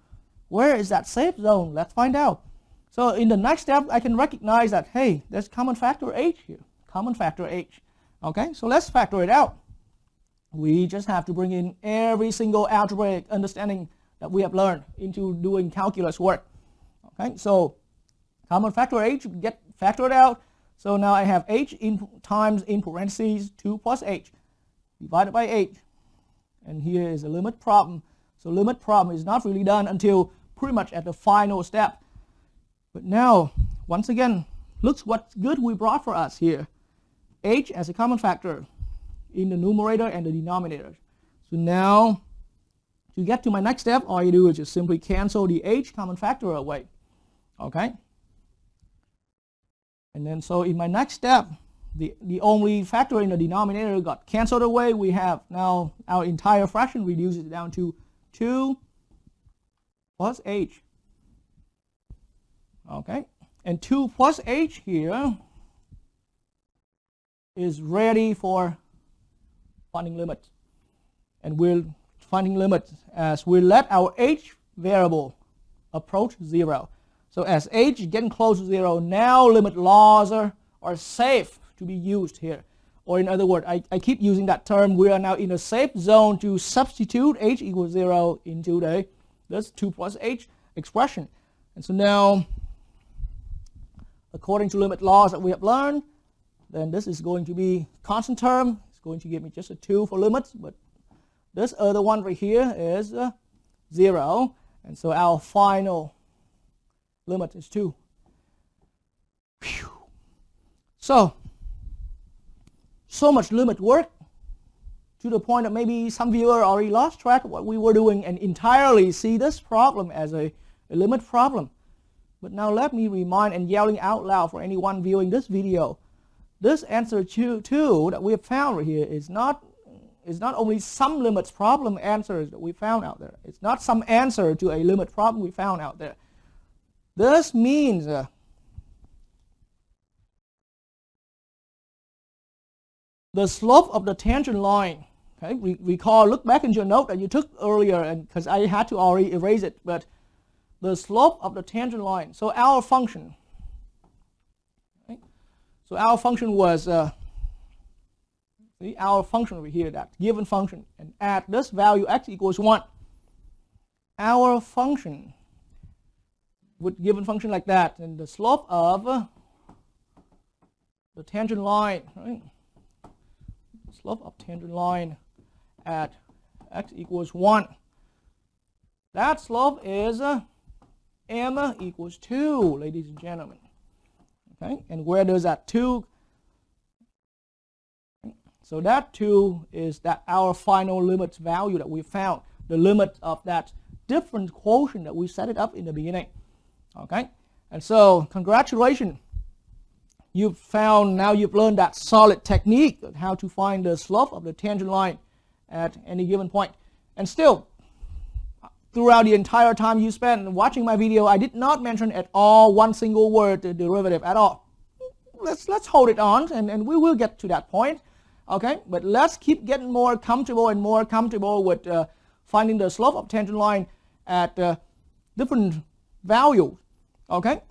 where is that safe zone? Let's find out. So in the next step, I can recognize that, hey, there's common factor h here. Common factor h. Okay, so let's factor it out. We just have to bring in every single algebraic understanding that we have learned into doing calculus work. Okay, so common factor h get factored out. So now I have h times in parentheses 2 plus h divided by 8. And here is a limit problem. So limit problem is not really done until pretty much at the final step. But now, once again, look what good we brought for us here. H as a common factor in the numerator and the denominator. So now, to get to my next step, all you do is just simply cancel the h common factor away. Okay? And then so in my next step, the only factor in the denominator got canceled away. We have now our entire fraction reduces down to 2 plus h. Okay, and 2 plus h here is ready for finding limits. And we're finding limits as we let our h variable approach 0. So as h is getting close to 0, now limit laws are safe to be used here. Or in other words, I keep using that term, we are now in a safe zone to substitute h equals 0 into this 2 plus h expression. And so now, according to limit laws that we have learned, then this is going to be constant term. It's going to give me just a 2 for limits, but this other one right here is 0. And so our final limit is 2. Whew. So much limit work to the point that maybe some viewer already lost track of what we were doing and entirely see this problem as a limit problem. But now let me remind and yelling out loud for anyone viewing this video, this answer 2 that we have found right here is not only some limits problem answers that we found out there. It's not some answer to a limit problem we found out there. This means the slope of the tangent line. Okay, recall, look back into your note that you took earlier, and because I had to already erase it, but the slope of the tangent line. So our function. Okay, so our function was our function over here, that given function, and at this value x equals 1, our function with given function like that, and the slope of the tangent line, right? Slope of tangent line at x equals 1. That slope is m equals 2, ladies and gentlemen. Okay, and where does that 2? So that 2 is that our final limit value that we found, the limit of that difference quotient that we set it up in the beginning. Okay, and so congratulations, you've found, now you've learned that solid technique of how to find the slope of the tangent line at any given point. And still, throughout the entire time you spent watching my video, I did not mention at all one single word, the derivative at all. Let's hold it on, and we will get to that point. Okay, but let's keep getting more comfortable and more comfortable with finding the slope of tangent line at different values. Okay,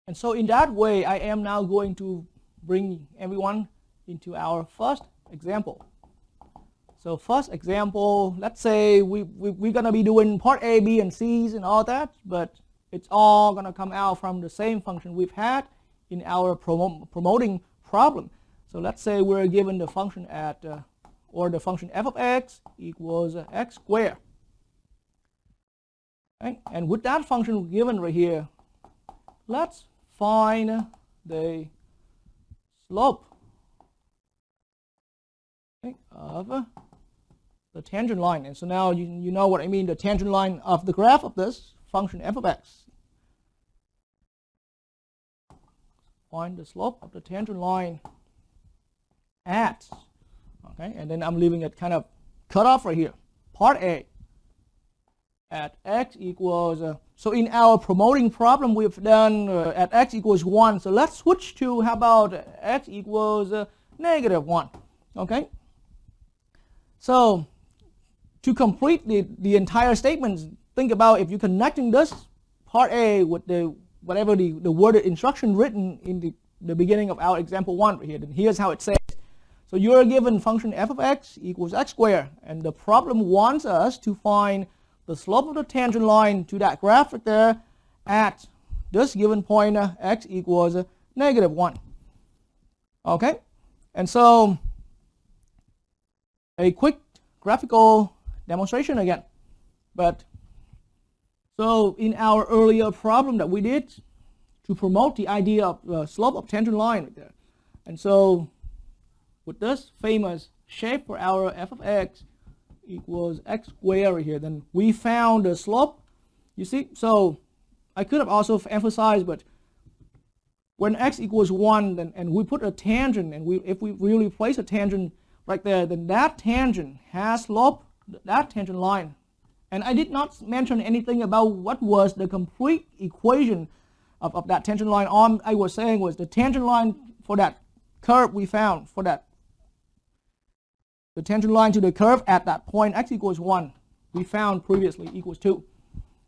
and so in that way, I am now going to bring everyone into our first example. So first example, let's say we're going to be doing part A, B, and C's and all that, but it's all going to come out from the same function we've had in our promoting problem. So let's say we're given the function at, or the function f of x equals x squared. Okay? And with that function given right here, let's find the slope, okay, of the tangent line. And so now you know what I mean, the tangent line of the graph of this function f of x. Find the slope of the tangent line at, okay, and then I'm leaving it kind of cut off right here, part A at x equals, so in our promoting problem we've done at x equals 1, so let's switch to, how about x equals negative 1, okay? So to complete the entire statement, think about if you're connecting this part A with the whatever the worded instruction written in the beginning of our example 1 right here, then here's how it says. So you're given function f of x equals x squared, and the problem wants us to find the slope of the tangent line to that graph right there at this given point x equals negative 1. Okay, and so a quick graphical demonstration again. But so in our earlier problem that we did to promote the idea of slope of tangent line right there, and so with this famous shape for our f of x equals x squared right here, then we found the slope. You see, so I could have also emphasized, but when x equals 1, then and we put a tangent, and if we really place a tangent right there, then that tangent has slope, that tangent line. And I did not mention anything about what was the complete equation of that tangent line. All I was saying was the tangent line for that curve we found, for that, the tangent line to the curve at that point x equals 1, we found previously equals 2.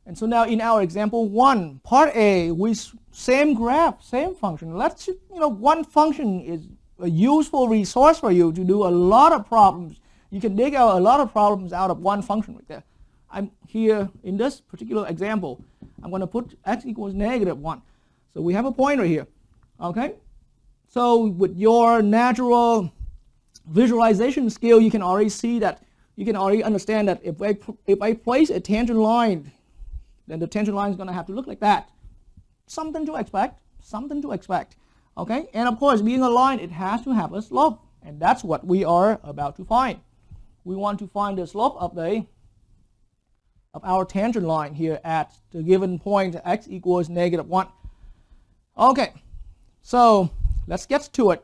And so now in our example 1, part A, we same graph, same function. Let's, one function is a useful resource for you to do a lot of problems. You can dig out a lot of problems out of one function right there. I'm here in this particular example, I'm going to put x equals negative 1. So we have a point right here. Okay? So with your natural visualization skill, you can already see that, you can already understand that if I place a tangent line, then the tangent line is going to have to look like that. Something to expect, something to expect. Okay? And of course, being a line, it has to have a slope. And that's what we are about to find. We want to find the slope of our tangent line here at the given point x equals negative 1. Okay, so let's get to it.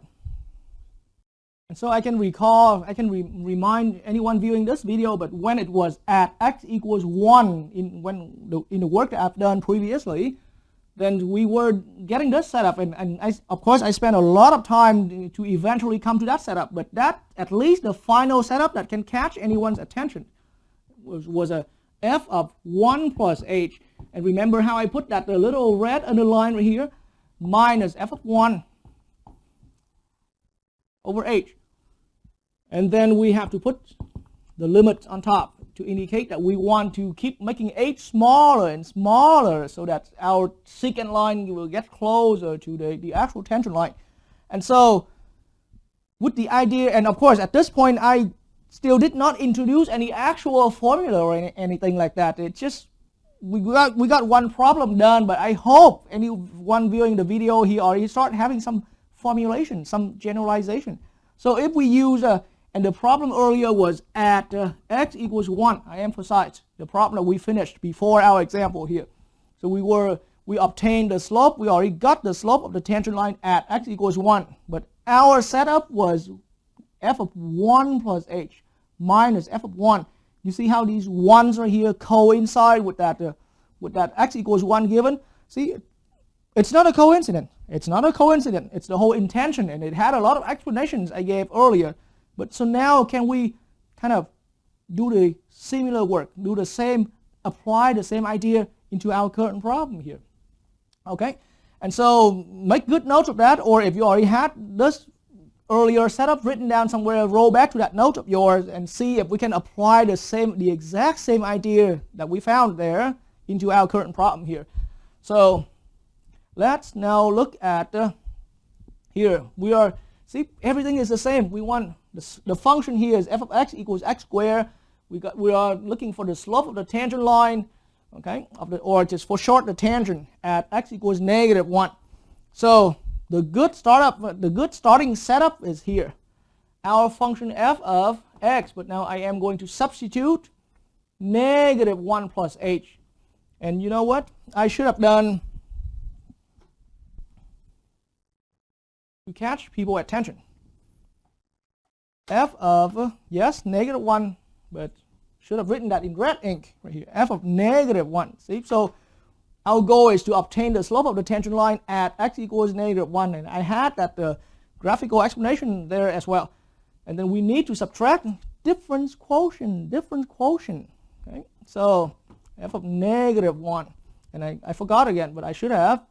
And so I can recall, I can remind anyone viewing this video, but when it was at x equals 1 in the work that I've done previously, then we were getting this setup, and of course I spent a lot of time to eventually come to that setup, but that, at least the final setup that can catch anyone's attention, was a f of 1 plus h. And remember how I put that little red underline right here, minus f of 1 over h. And then we have to put the limit on top to indicate that we want to keep making h smaller and smaller so that our secant line will get closer to the actual tangent line. And so with the idea, and of course at this point I still did not introduce any actual formula or anything like that. It's just we got one problem done, but I hope anyone viewing the video here already start having some formulation, some generalization. So if we use and the problem earlier was at x equals 1. I emphasize the problem that we finished before our example here. So we obtained the slope. We already got the slope of the tangent line at x equals 1. But our setup was f of 1 plus h minus f of 1. You see how these 1s right here coincide with that x equals 1 given? See, it's not a coincidence. It's not a coincidence. It's the whole intention, and it had a lot of explanations I gave earlier. But so now can we kind of do the similar work, do the same, apply the same idea into our current problem here? Okay, and so make good notes of that, or if you already had this earlier setup written down somewhere, roll back to that note of yours and see if we can apply the exact same idea that we found there into our current problem here. So let's now look at here. We are, see, everything is the same. We want the function here is f of x equals x squared. We are looking for the slope of the tangent line, okay, or just for short the tangent at x equals negative 1. So the good starting setup is here. Our function f of x, but now I am going to substitute negative 1 plus h. And you know what? I should have done to catch people's attention. F of, yes, negative 1, but should have written that in red ink right here. F of negative 1. See, so our goal is to obtain the slope of the tangent line at x equals negative 1. And I had that graphical explanation there as well. And then we need to subtract difference quotient. Okay, so f of negative 1. And I forgot again, but I should have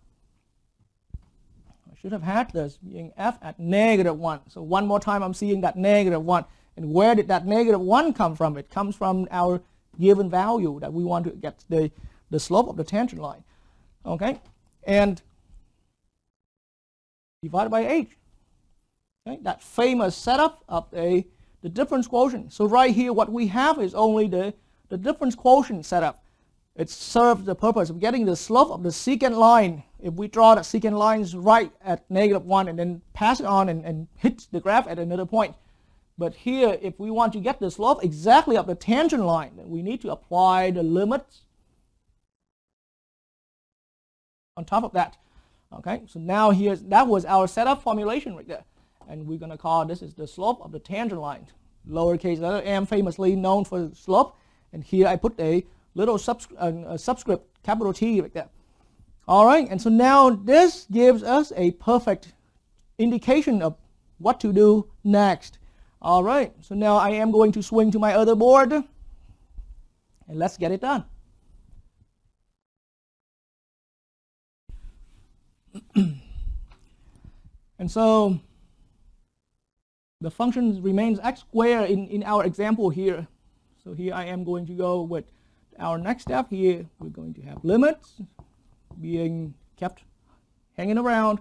had this being f at negative 1. So one more time I'm seeing that negative 1. And where did that negative 1 come from? It comes from our given value that we want to get the slope of the tangent line. Okay? And divided by h. Okay? That famous setup of the difference quotient. So right here what we have is only the difference quotient setup. It serves the purpose of getting the slope of the secant line. If we draw the secant lines right at negative 1 and then pass it on and hit the graph at another point. But here, if we want to get the slope exactly of the tangent line, then we need to apply the limits on top of that. Okay, so now that was our setup formulation right there. And we're going to call this is the slope of the tangent line. Lowercase letter m famously known for slope. And here I put a little subscript, capital T right there. All right, and so now this gives us a perfect indication of what to do next. All right, so now I am going to swing to my other board, and let's get it done. And so the function remains x squared in our example here. So here I am going to go with our next step here. We're going to have limits being kept hanging around.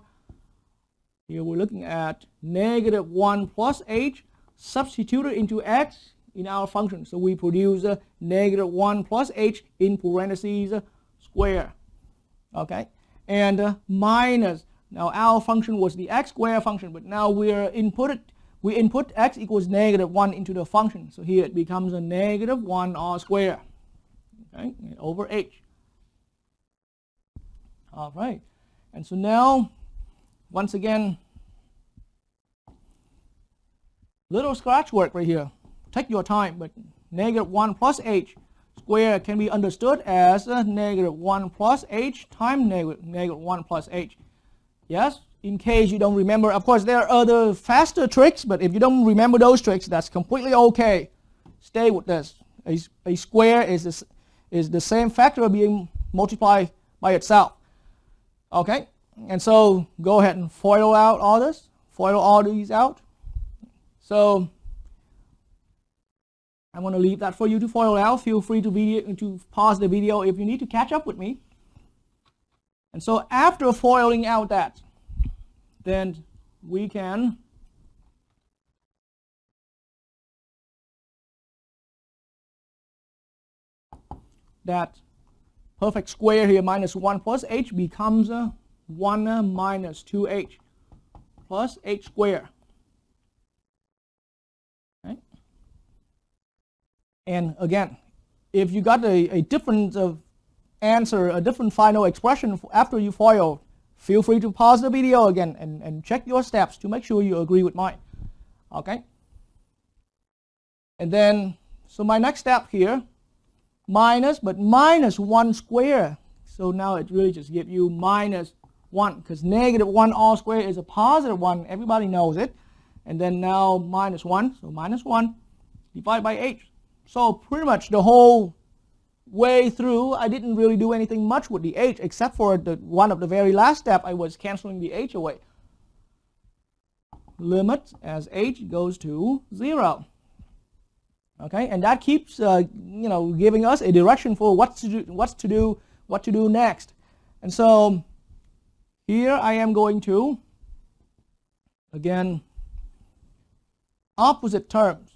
Here we're looking at negative 1 plus h substituted into x in our function. So we produce negative 1 plus h in parentheses square. Okay, and minus. Now our function was the x squared function, but now we input x equals negative 1 into the function. So here it becomes a negative 1 r squared, okay, over h. All right, and so now, once again, little scratch work right here. Take your time, but negative 1 plus h square can be understood as negative 1 plus h times negative 1 plus h. Yes, in case you don't remember, of course there are other faster tricks, but if you don't remember those tricks, that's completely okay. Stay with this. A square is the same factor being multiplied by itself. Okay, and so go ahead and FOIL out all this, FOIL all these out. So I'm going to leave that for you to FOIL out. Feel free to pause the video if you need to catch up with me. And so after foiling out that, then we can that perfect square here minus 1 plus h becomes 1 minus 2h plus h squared. Okay. And again, if you got a different answer, a different final expression after you FOIL, feel free to pause the video again and check your steps to make sure you agree with mine. Okay. And then, so my next step here, minus 1 squared. So now it really just gives you minus 1, because negative 1 all squared is a positive 1. Everybody knows it. And then now minus 1, so minus 1 divided by h. So pretty much the whole way through, I didn't really do anything much with the h, except for the one of the very last step, I was canceling the h away. Limit as h goes to 0. Okay, and that keeps giving us a direction for what to do next. And so here I am going to, again, opposite terms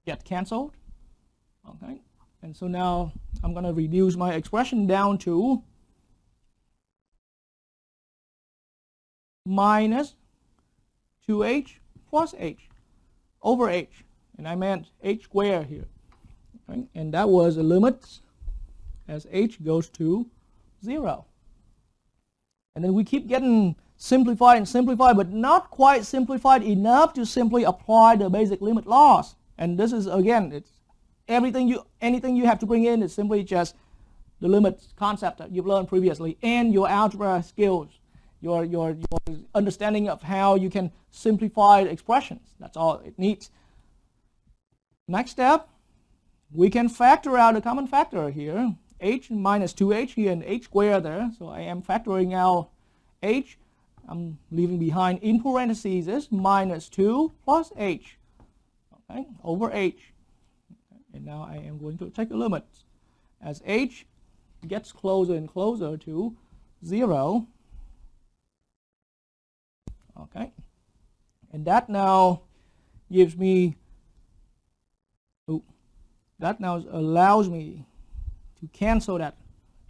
get canceled. Okay, and so now I'm going to reduce my expression down to minus 2h plus h over h. And I meant h squared here. Okay? And that was a limit as h goes to 0. And then we keep getting simplified and simplified, but not quite simplified enough to simply apply the basic limit laws. And this is, again, it's anything you have to bring in is simply just the limit concept that you've learned previously and your algebra skills, your understanding of how you can simplify expressions. That's all it needs. Next step, we can factor out a common factor here, h minus 2h here and h squared there. So I am factoring out h. I'm leaving behind in parentheses is minus 2 plus h, okay, over h. And now I am going to take a limit as h gets closer and closer to 0. Okay, and that now gives me, that now allows me to cancel that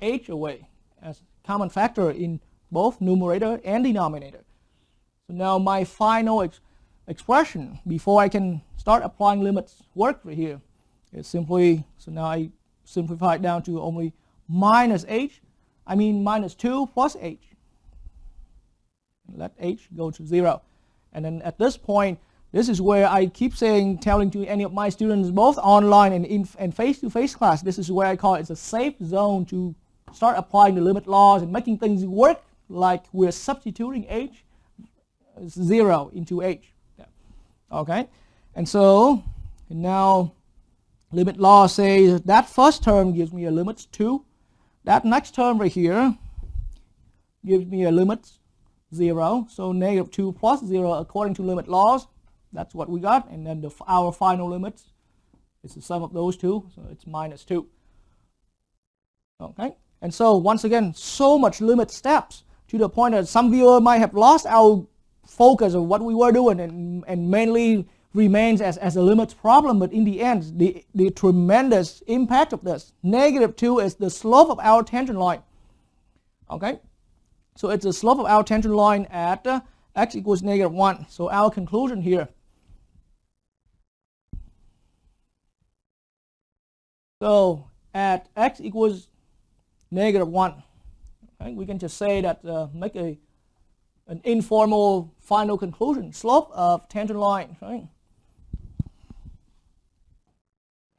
h away as common factor in both numerator and denominator. So now my final expression before I can start applying limits work right here is simply, so now I simplify it down to only minus minus 2 plus h. Let h go to 0. And then at this point, this is where I keep telling to any of my students, both online and face-to-face class, this is where I call it a safe zone to start applying the limit laws and making things work like we're substituting h 0 into h. Yeah. Okay, and so now limit law says that first term gives me a limit 2. That next term right here gives me a limit 0. So negative 2 plus 0 according to limit laws. That's what we got, and then our final limit is the sum of those two, so it's minus 2. Okay, and so once again, so much limit steps to the point that some viewer might have lost our focus of what we were doing and mainly remains as a limits problem, but in the end, the tremendous impact of this. Negative 2 is the slope of our tangent line. Okay, so it's the slope of our tangent line at x equals negative 1. So our conclusion here, so at x equals negative 1, okay, we can just say that, make an informal final conclusion. Slope of tangent line, right?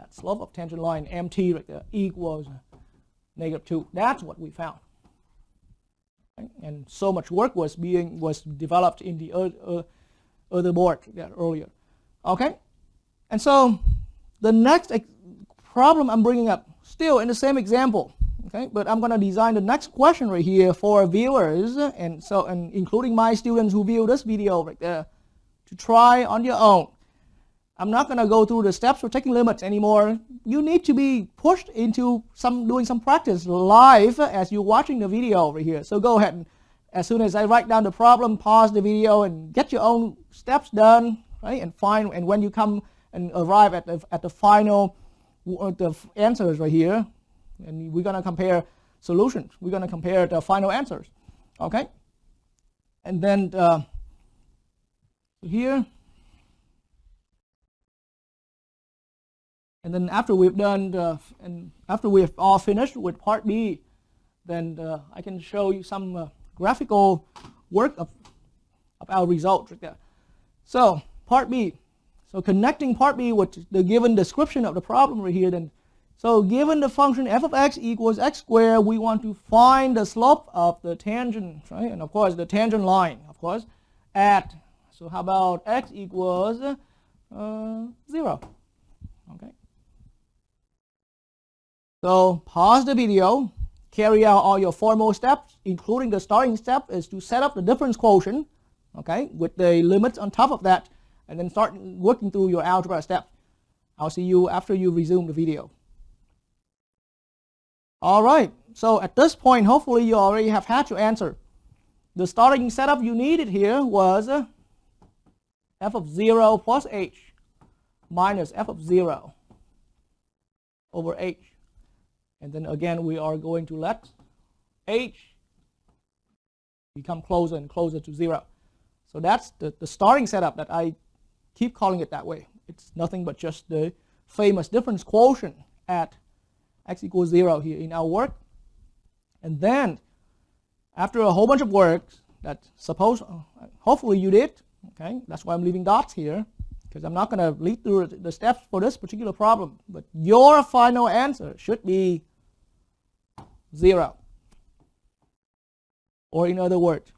At slope of tangent line MT right there equals -2. That's what we found. Okay? And so much work was developed in the other board earlier. Okay, and so the next problem I'm bringing up, still in the same example. Okay, but I'm going to design the next question right here for viewers, and including my students who view this video right there, to try on your own. I'm not going to go through the steps for taking limits anymore. You need to be pushed into doing some practice live as you're watching the video over here. So go ahead and as soon as I write down the problem, pause the video and get your own steps done, right? And when you come and arrive at the final the answers right here, and we're going to compare solutions. We're going to compare the final answers, okay? And then here. And then after we've done after we've all finished with part B, then I can show you some graphical work of our results right there. So part B. So connecting part B with the given description of the problem right here. Then, so given the function f of x equals x squared, we want to find the slope of the tangent, right? And of course the tangent line, of course, at. So how about x equals 0? Okay. So pause the video, carry out all your formal steps, including the starting step is to set up the difference quotient, okay, with the limits on top of that, and then start working through your algebra steps. I'll see you after you resume the video. All right, so at this point, hopefully you already have had your answer. The starting setup you needed here was f of 0 plus h minus f of 0 over h. And then again, we are going to let h become closer and closer to 0. So that's the starting setup that I keep calling it that way. It's nothing but just the famous difference quotient at x equals 0 here in our work. And then after a whole bunch of work that hopefully you did, okay, that's why I'm leaving dots here, because I'm not going to lead through the steps for this particular problem. But your final answer should be 0. Or in other words,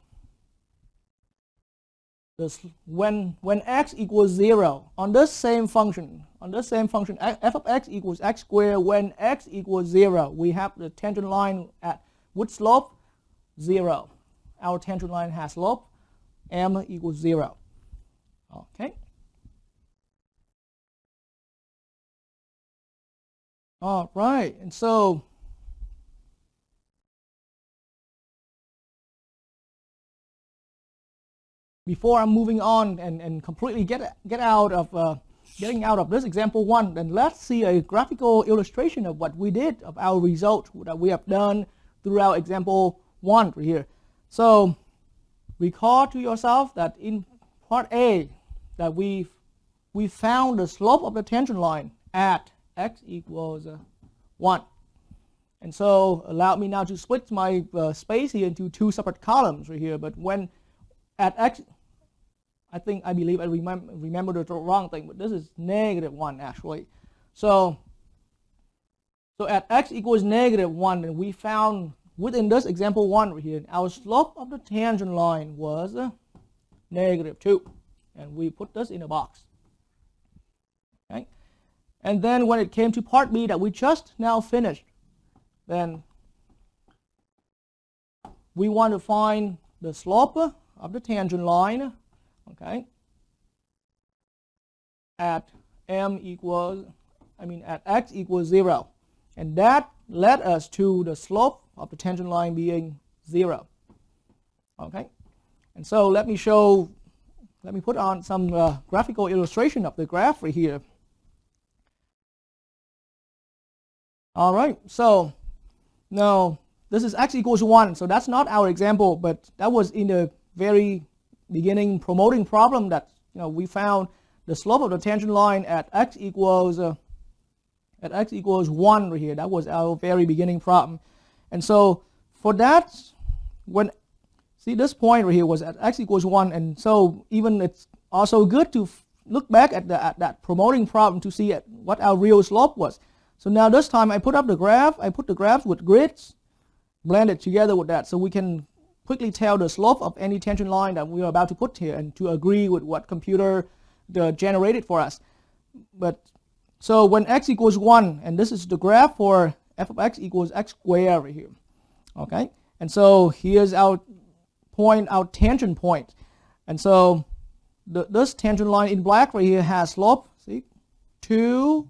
when x equals 0 on this same function, f of x equals x squared, when x equals 0, we have the tangent line at with slope 0. Our tangent line has slope m equals 0. Okay. All right, and so before I'm moving on and completely getting out of this example 1, then let's see a graphical illustration of what we did, of our result that we have done throughout example 1 right here. So recall to yourself that in part A that we found the slope of the tangent line at x equals 1. And so allow me now to split my space here into 2 separate columns right here. But when at x, I believe I remember the wrong thing, but this is -1 actually. So at x equals -1, and we found within this example 1 right here, our slope of the tangent line was -2, and we put this in a box. Okay, and then when it came to part B that we just now finished, then we want to find the slope of the tangent line, okay, at x equals 0, and that led us to the slope of the tangent line being 0. Okay, and so let me put on some graphical illustration of the graph right here. All right, so now this is x equals 1, so that's not our example, but that was in the very beginning promoting problem that we found the slope of the tangent line at x equals 1 right here. That was our very beginning problem. And so for that, see this point right here was at x equals 1, and so even it's also good to look back at that promoting problem to see what our real slope was. So now this time I put up the graph. I put the graphs with grids, blend it together with that, so we can quickly tell the slope of any tangent line that we are about to put here and to agree with what computer generated for us. But so when x equals 1, and this is the graph for f of x equals x squared right here. Okay, and so here's our point, our tangent point. And so this tangent line in black right here has slope, see, 2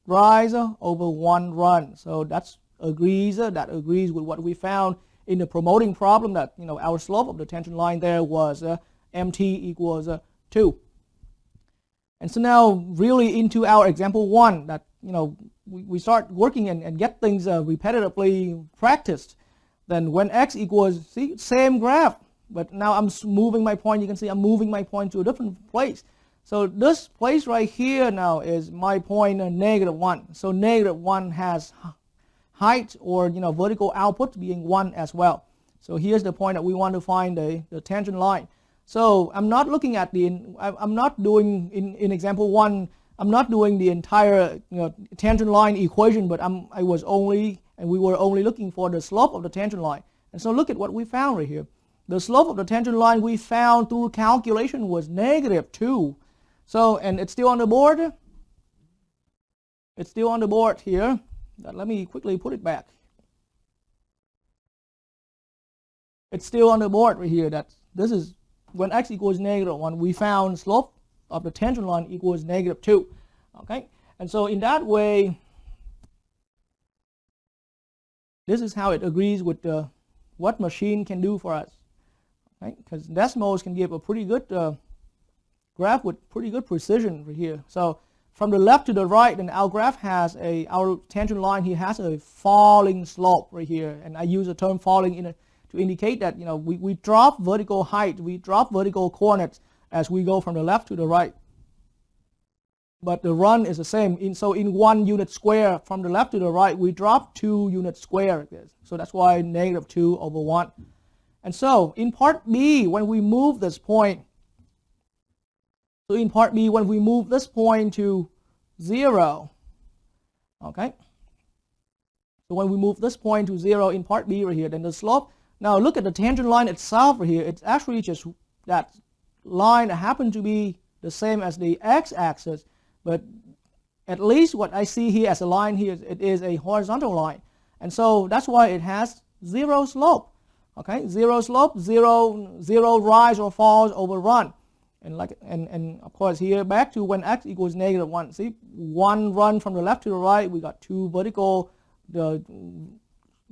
rise over 1 run. So that agrees with what we found in the promoting problem, that our slope of the tangent line there was mt equals 2. And so now really into our example 1, that we start working and get things repetitively practiced. Then when x equals, see, same graph, but now I'm moving my point. You can see I'm moving my point to a different place. So this place right here now is my point -1. So -1 has height, or vertical output being 1 as well. So here's the point that we want to find the tangent line. So I'm not looking at I'm not doing in example 1. I'm not doing the entire tangent line equation, but we were only looking for the slope of the tangent line. And so look at what we found right here. The slope of the tangent line we found through calculation was -2. So, and it's still on the board. It's still on the board here. Let me quickly put it back. It's still on the board right here. That this is when x equals -1. We found slope of the tangent line equals -2. Okay, and so in that way, this is how it agrees with what machine can do for us. Right? Because decimals can give a pretty good graph with pretty good precision right here. So from the left to the right, and our graph has our tangent line here has a falling slope right here, and I use the term falling to indicate that we drop vertical height, we drop vertical coordinates as we go from the left to the right. But the run is the same. So in 1 unit square from the left to the right, we drop 2 units square. So that's why -2 over 1. And so in part B, when we move this point, so in part B, when we move this point to 0, okay? So when we move this point to 0 in part B right here, then the slope, now look at the tangent line itself right here. It's actually just that line that happened to be the same as the x-axis, but at least what I see here as a line here, it is a horizontal line. And so that's why it has 0 slope. Okay, 0 slope, 0 rise or falls over run. And of course here back to when x equals -1. See, 1 run from the left to the right, we got 2 vertical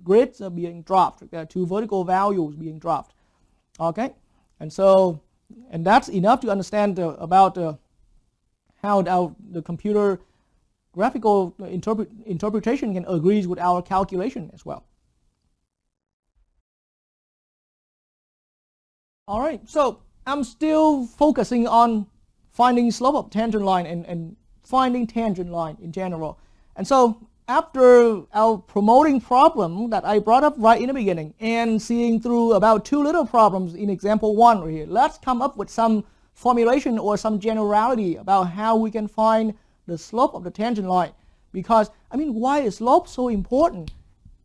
grids are being dropped. There are 2 vertical values being dropped. Okay, and so that's enough to understand about how the computer graphical interpretation can agree with our calculation as well. All right, so I'm still focusing on finding slope of tangent line and finding tangent line in general. And so after our promoting problem that I brought up right in the beginning and seeing through about 2 little problems in example 1 right here, let's come up with some formulation or some generality about how we can find the slope of the tangent line. Because, I mean, why is slope so important?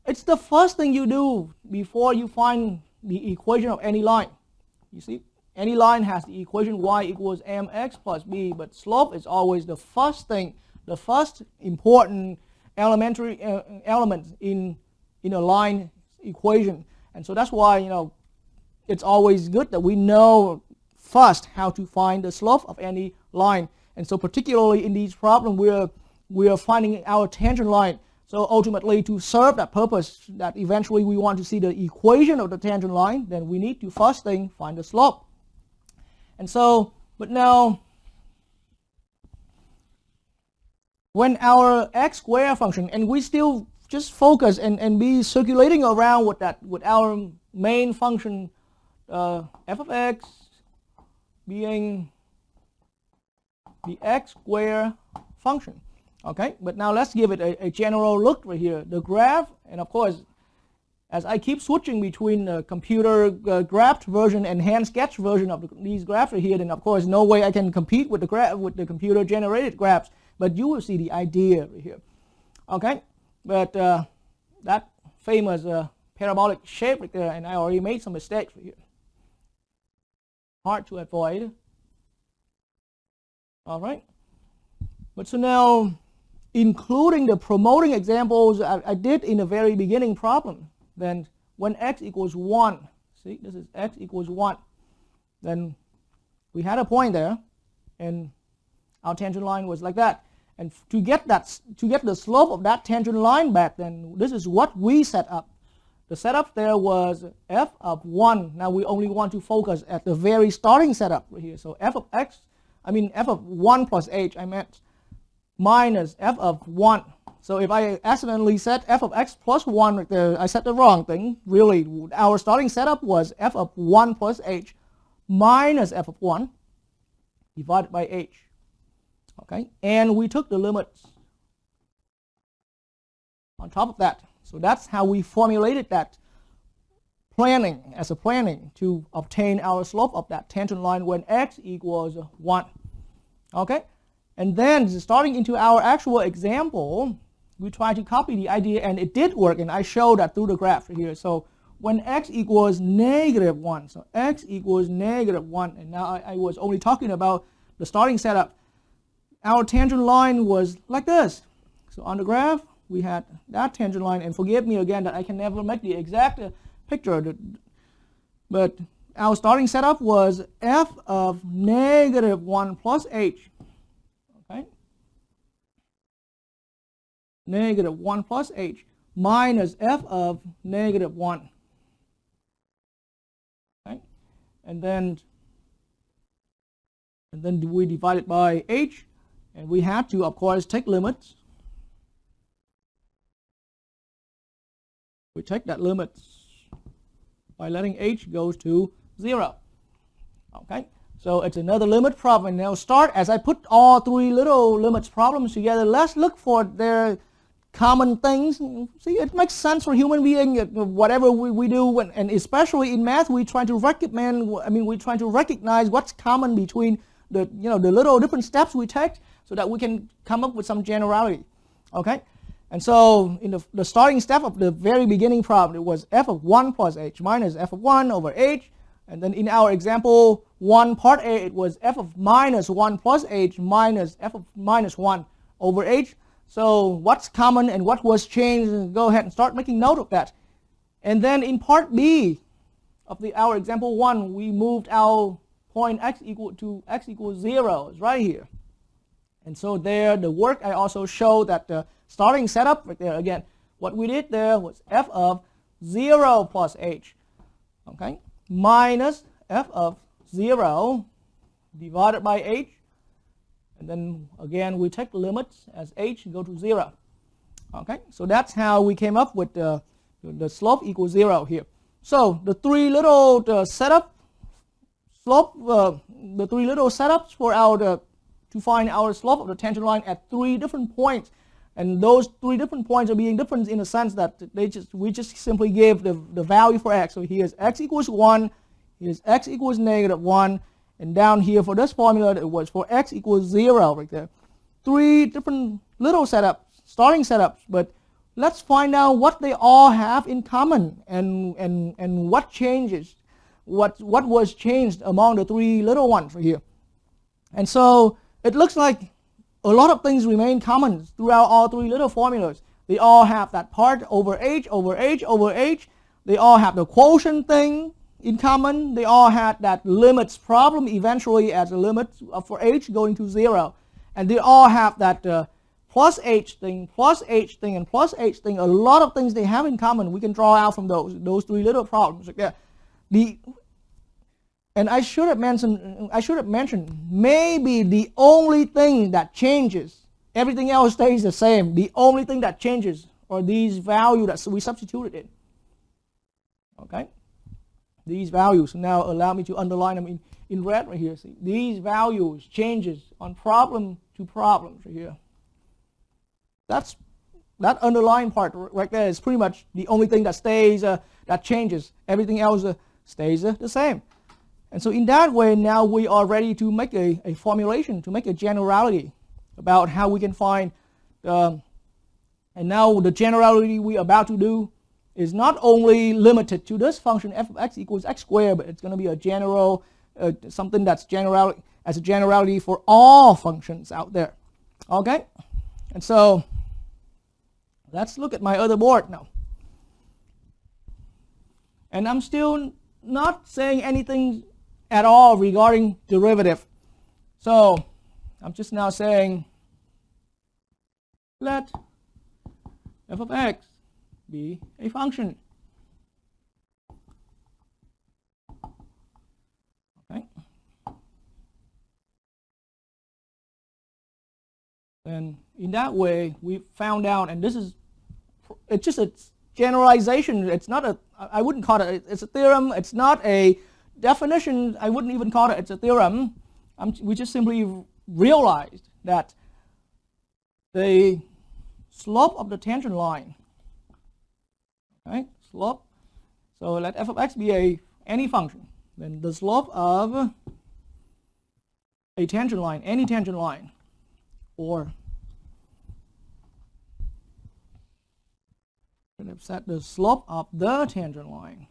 It's the first thing you do before you find the equation of any line. You see, any line has the equation y equals mx plus b, but slope is always the first thing, the first important elementary element in a line equation. And so that's why it's always good that we know first how to find the slope of any line. And so particularly in these problems, we are finding our tangent line. So ultimately, to serve that purpose, that eventually we want to see the equation of the tangent line, then we need to first thing find the slope. And so, but now, when our x squared function, and we still just focus and be circulating around with our main function, f of x being the x squared function. Okay, but now let's give it a general look right here. The graph, and of course, as I keep switching between the computer graphed version and hand sketch version of these graphs right here, then of course no way I can compete with the computer generated graphs, but you will see the idea right here. Okay, but that famous parabolic shape right there, and I already made some mistakes right here. Hard to avoid. All right, but so now, including the promoting examples I did in the very beginning problem, then when x equals 1, see, this is x equals 1, then we had a point there, and our tangent line was like that. And to get the slope of that tangent line back, then this is what we set up. The setup there was f of 1. Now we only want to focus at the very starting setup right here. So f of 1 plus h, I meant, minus f of 1. So if I accidentally set f of x plus 1 right there, I set the wrong thing. Really, our starting setup was f of 1 plus h minus f of 1 divided by h. Okay, and we took the limits on top of that. So that's how we formulated that planning, as a planning to obtain our slope of that tangent line when x equals 1. Okay, and then starting into our actual example, we try to copy the idea, and it did work, and I showed that through the graph here. So when x equals -1, so x equals -1, and now I was only talking about the starting setup. Our tangent line was like this. So on the graph, we had that tangent line, and forgive me again that I can never make the exact picture, but our starting setup was f of -1 plus h. Okay, -1 plus h minus f of -1. Okay, and then we divide it by h, and we had to, of course, take limits. We take that limits by letting h goes to 0. Okay, so it's another limit problem. Now start, as I put all three little limits problems together, let's look for their common things. See, it makes sense for human being, whatever we do, and especially in math, we try to recognize what's common between the little different steps we take, so that we can come up with some generality. Okay, and so in the starting step of the very beginning problem, it was f of 1 plus h minus f of 1 over h, and then in our example 1 part a, it was f of -1 plus h minus f of -1 over h. So what's common and what was changed, go ahead and start making note of that. And then in part b of our example 1, we moved our point x equals 0, is right here. And so there, the work I also showed that the starting setup right there, again, what we did there was f of 0 plus h, okay, minus f of 0 divided by h, and then again we take the limits as h go to 0. Okay, so that's how we came up with the slope equals 0 here. So the three little setups for our to find our slope of the tangent line at 3 different points, and those 3 different points are being different in the sense that we just simply give the value for x. So here's x equals 1, here's x equals -1, and down here for this formula it was for x equals 0 right there. 3 different little starting setups, but let's find out what they all have in common, and what changes, what was changed among the 3 little ones right here. And so it looks like a lot of things remain common throughout all 3 little formulas. They all have that part over h over h over h. They all have the quotient thing in common. They all had that limits problem eventually as a limit for h going to 0. And they all have that plus h thing, and plus h thing. A lot of things they have in common. We can draw out from those 3 little problems. Yeah. And I should have mentioned, maybe the only thing that changes, everything else stays the same. The only thing that changes are these values that we substituted in. Okay? These values. Now allow me to underline them in red right here. See, these values changes on problem to problem right here. That's that underlying part right there is pretty much the only thing that stays, that changes. Everything else stays the same. And so in that way, now we are ready to make a formulation, to make a generality about how we can find, and now the generality we're about to do is not only limited to this function f of x equals x squared, but it's going to be a general, something that's as a generality for all functions out there. Okay? And so let's look at my other board now. And I'm still not saying anything at all regarding derivative. So I'm just now saying let f of x be a function. Okay. And in that way, we found out, and it's just a generalization. It's not a, I wouldn't call it, it's a theorem. It's not a definition. I wouldn't even call it, it's a theorem. We just simply realized that the slope of the tangent line, okay, slope, so let f of x be any function, then the slope of a tangent line, any tangent line, or we have set the slope of the tangent line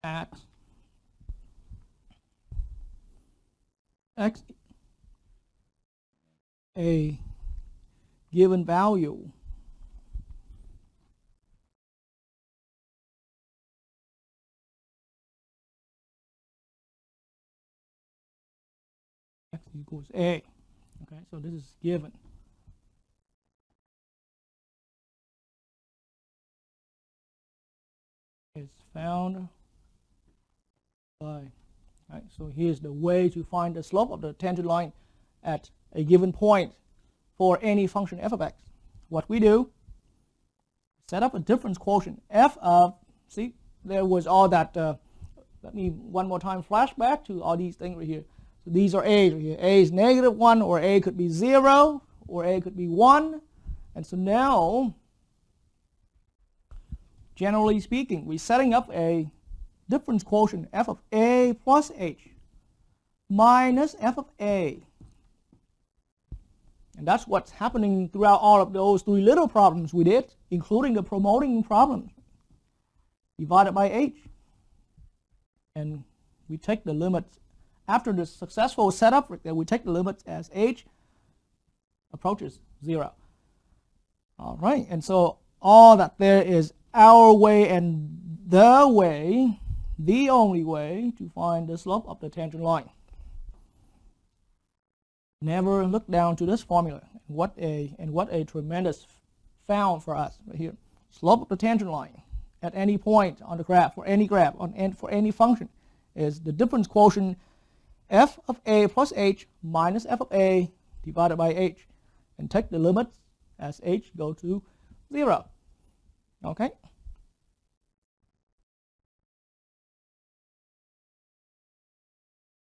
at x a given value x equals a. Okay, so this is given. It's found by, right, so here's the way to find the slope of the tangent line at a given point for any function f of x. What we do, set up a difference quotient f of, see, there was all that, let me one more time flashback to all these things right here. So these are a right here. A is -1, or a could be 0, or a could be 1. And so now, generally speaking, we're setting up a difference quotient f of a plus h minus f of a. And that's what's happening throughout all of those 3 little problems we did, including the promoting problem, divided by h. And we take the limits after the successful setup, we take the limits as h approaches 0. All right, and so all that there is our way and the way, the only way to find the slope of the tangent line. Never look down to this formula. What a tremendous found for us right here. Slope of the tangent line at any point on the graph, for any function, is the difference quotient f of a plus h minus f of a divided by h, and take the limits as h go to 0. Okay.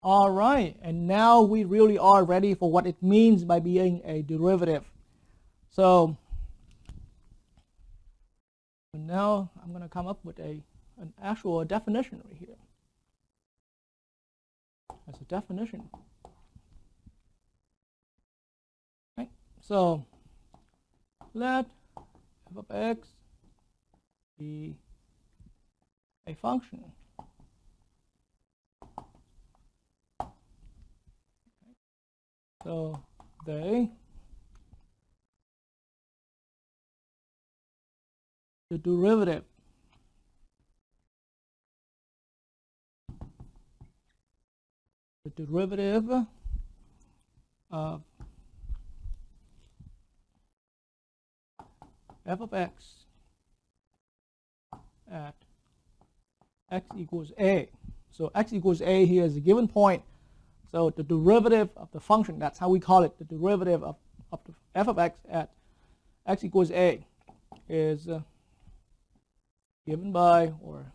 All right, and now we really are ready for what it means by being a derivative. So now I'm going to come up with an actual definition right here. As a definition. Okay, so let f of x be a function. So the derivative of f of x at x equals a. So x equals a here is a given point. So the derivative of the function, that's how we call it, the derivative of the f of x at x equals a is given by, or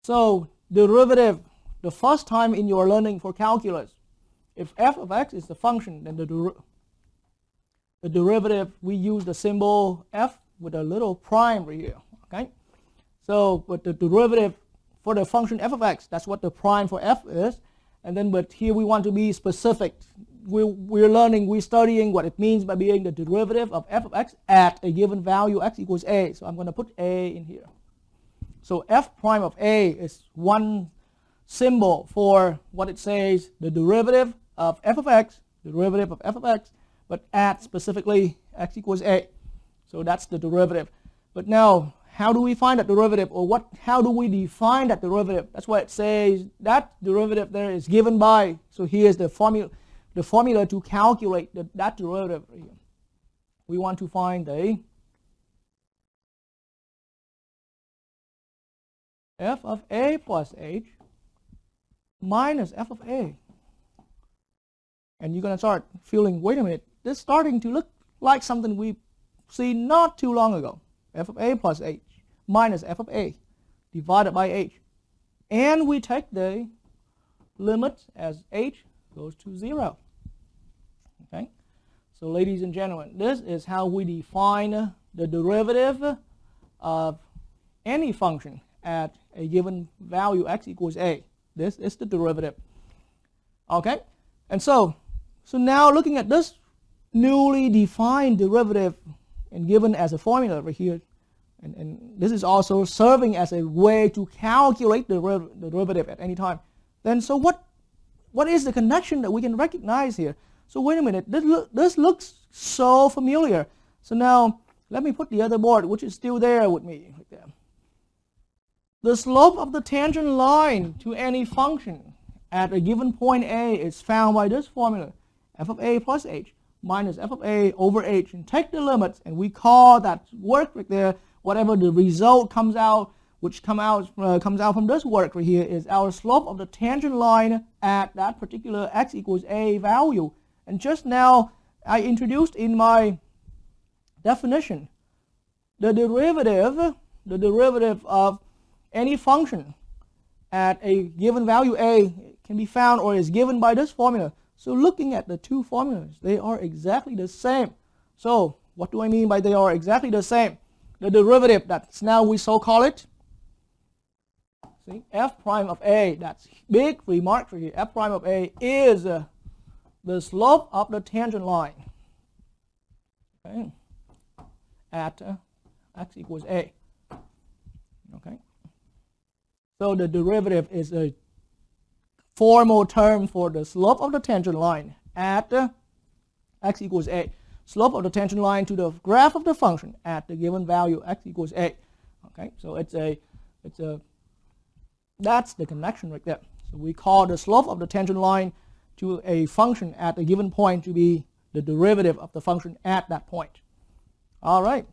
so derivative, the first time in your learning for calculus, if f of x is the function, then the derivative, we use the symbol f with a little prime right here. Okay, so but the derivative for the function f of x, that's what the prime for f is. And then, but here we want to be specific. We're studying what it means by being the derivative of f of x at a given value x equals a. So I'm going to put a in here. So f prime of a is one symbol for what it says, the derivative of f of x, but at specifically x equals a. So that's the derivative. But now, how do we find that derivative, or how do we define that derivative? That's why it says that derivative there is given by. So here's the formula to calculate that derivative right here. We want to find the f of a plus h minus f of a. And you're going to start feeling, wait a minute, this is starting to look like something we've seen not too long ago. F of a plus h minus f of a divided by h. And we take the limits as h goes to 0. Okay? So ladies and gentlemen, this is how we define the derivative of any function at a given value x equals a. This is the derivative. Okay? And so now looking at this newly defined derivative and given as a formula over here, and this is also serving as a way to calculate the derivative at any time. Then so what is the connection that we can recognize here? So wait a minute, this looks so familiar. So now let me put the other board, which is still there with me. Like that. The slope of the tangent line to any function at a given point a is found by this formula, f of a plus h minus f of a over h, and take the limits, and we call that work right there, whatever the result comes out, which comes out from this work right here, is our slope of the tangent line at that particular x equals a value. And just now I introduced in my definition the derivative of any function at a given value a can be found or is given by this formula. So looking at the two formulas, they are exactly the same. So what do I mean by they are exactly the same? The derivative, that's now we so call it, see, f prime of a, that's big remark for here, f prime of a is the slope of the tangent line, okay, at x equals a. Okay, so the derivative is a formal term for the slope of the tangent line at x equals a. Slope of the tangent line to the graph of the function at the given value x equals a. Okay, so that's the connection right there. So we call the slope of the tangent line to a function at a given point to be the derivative of the function at that point. All right.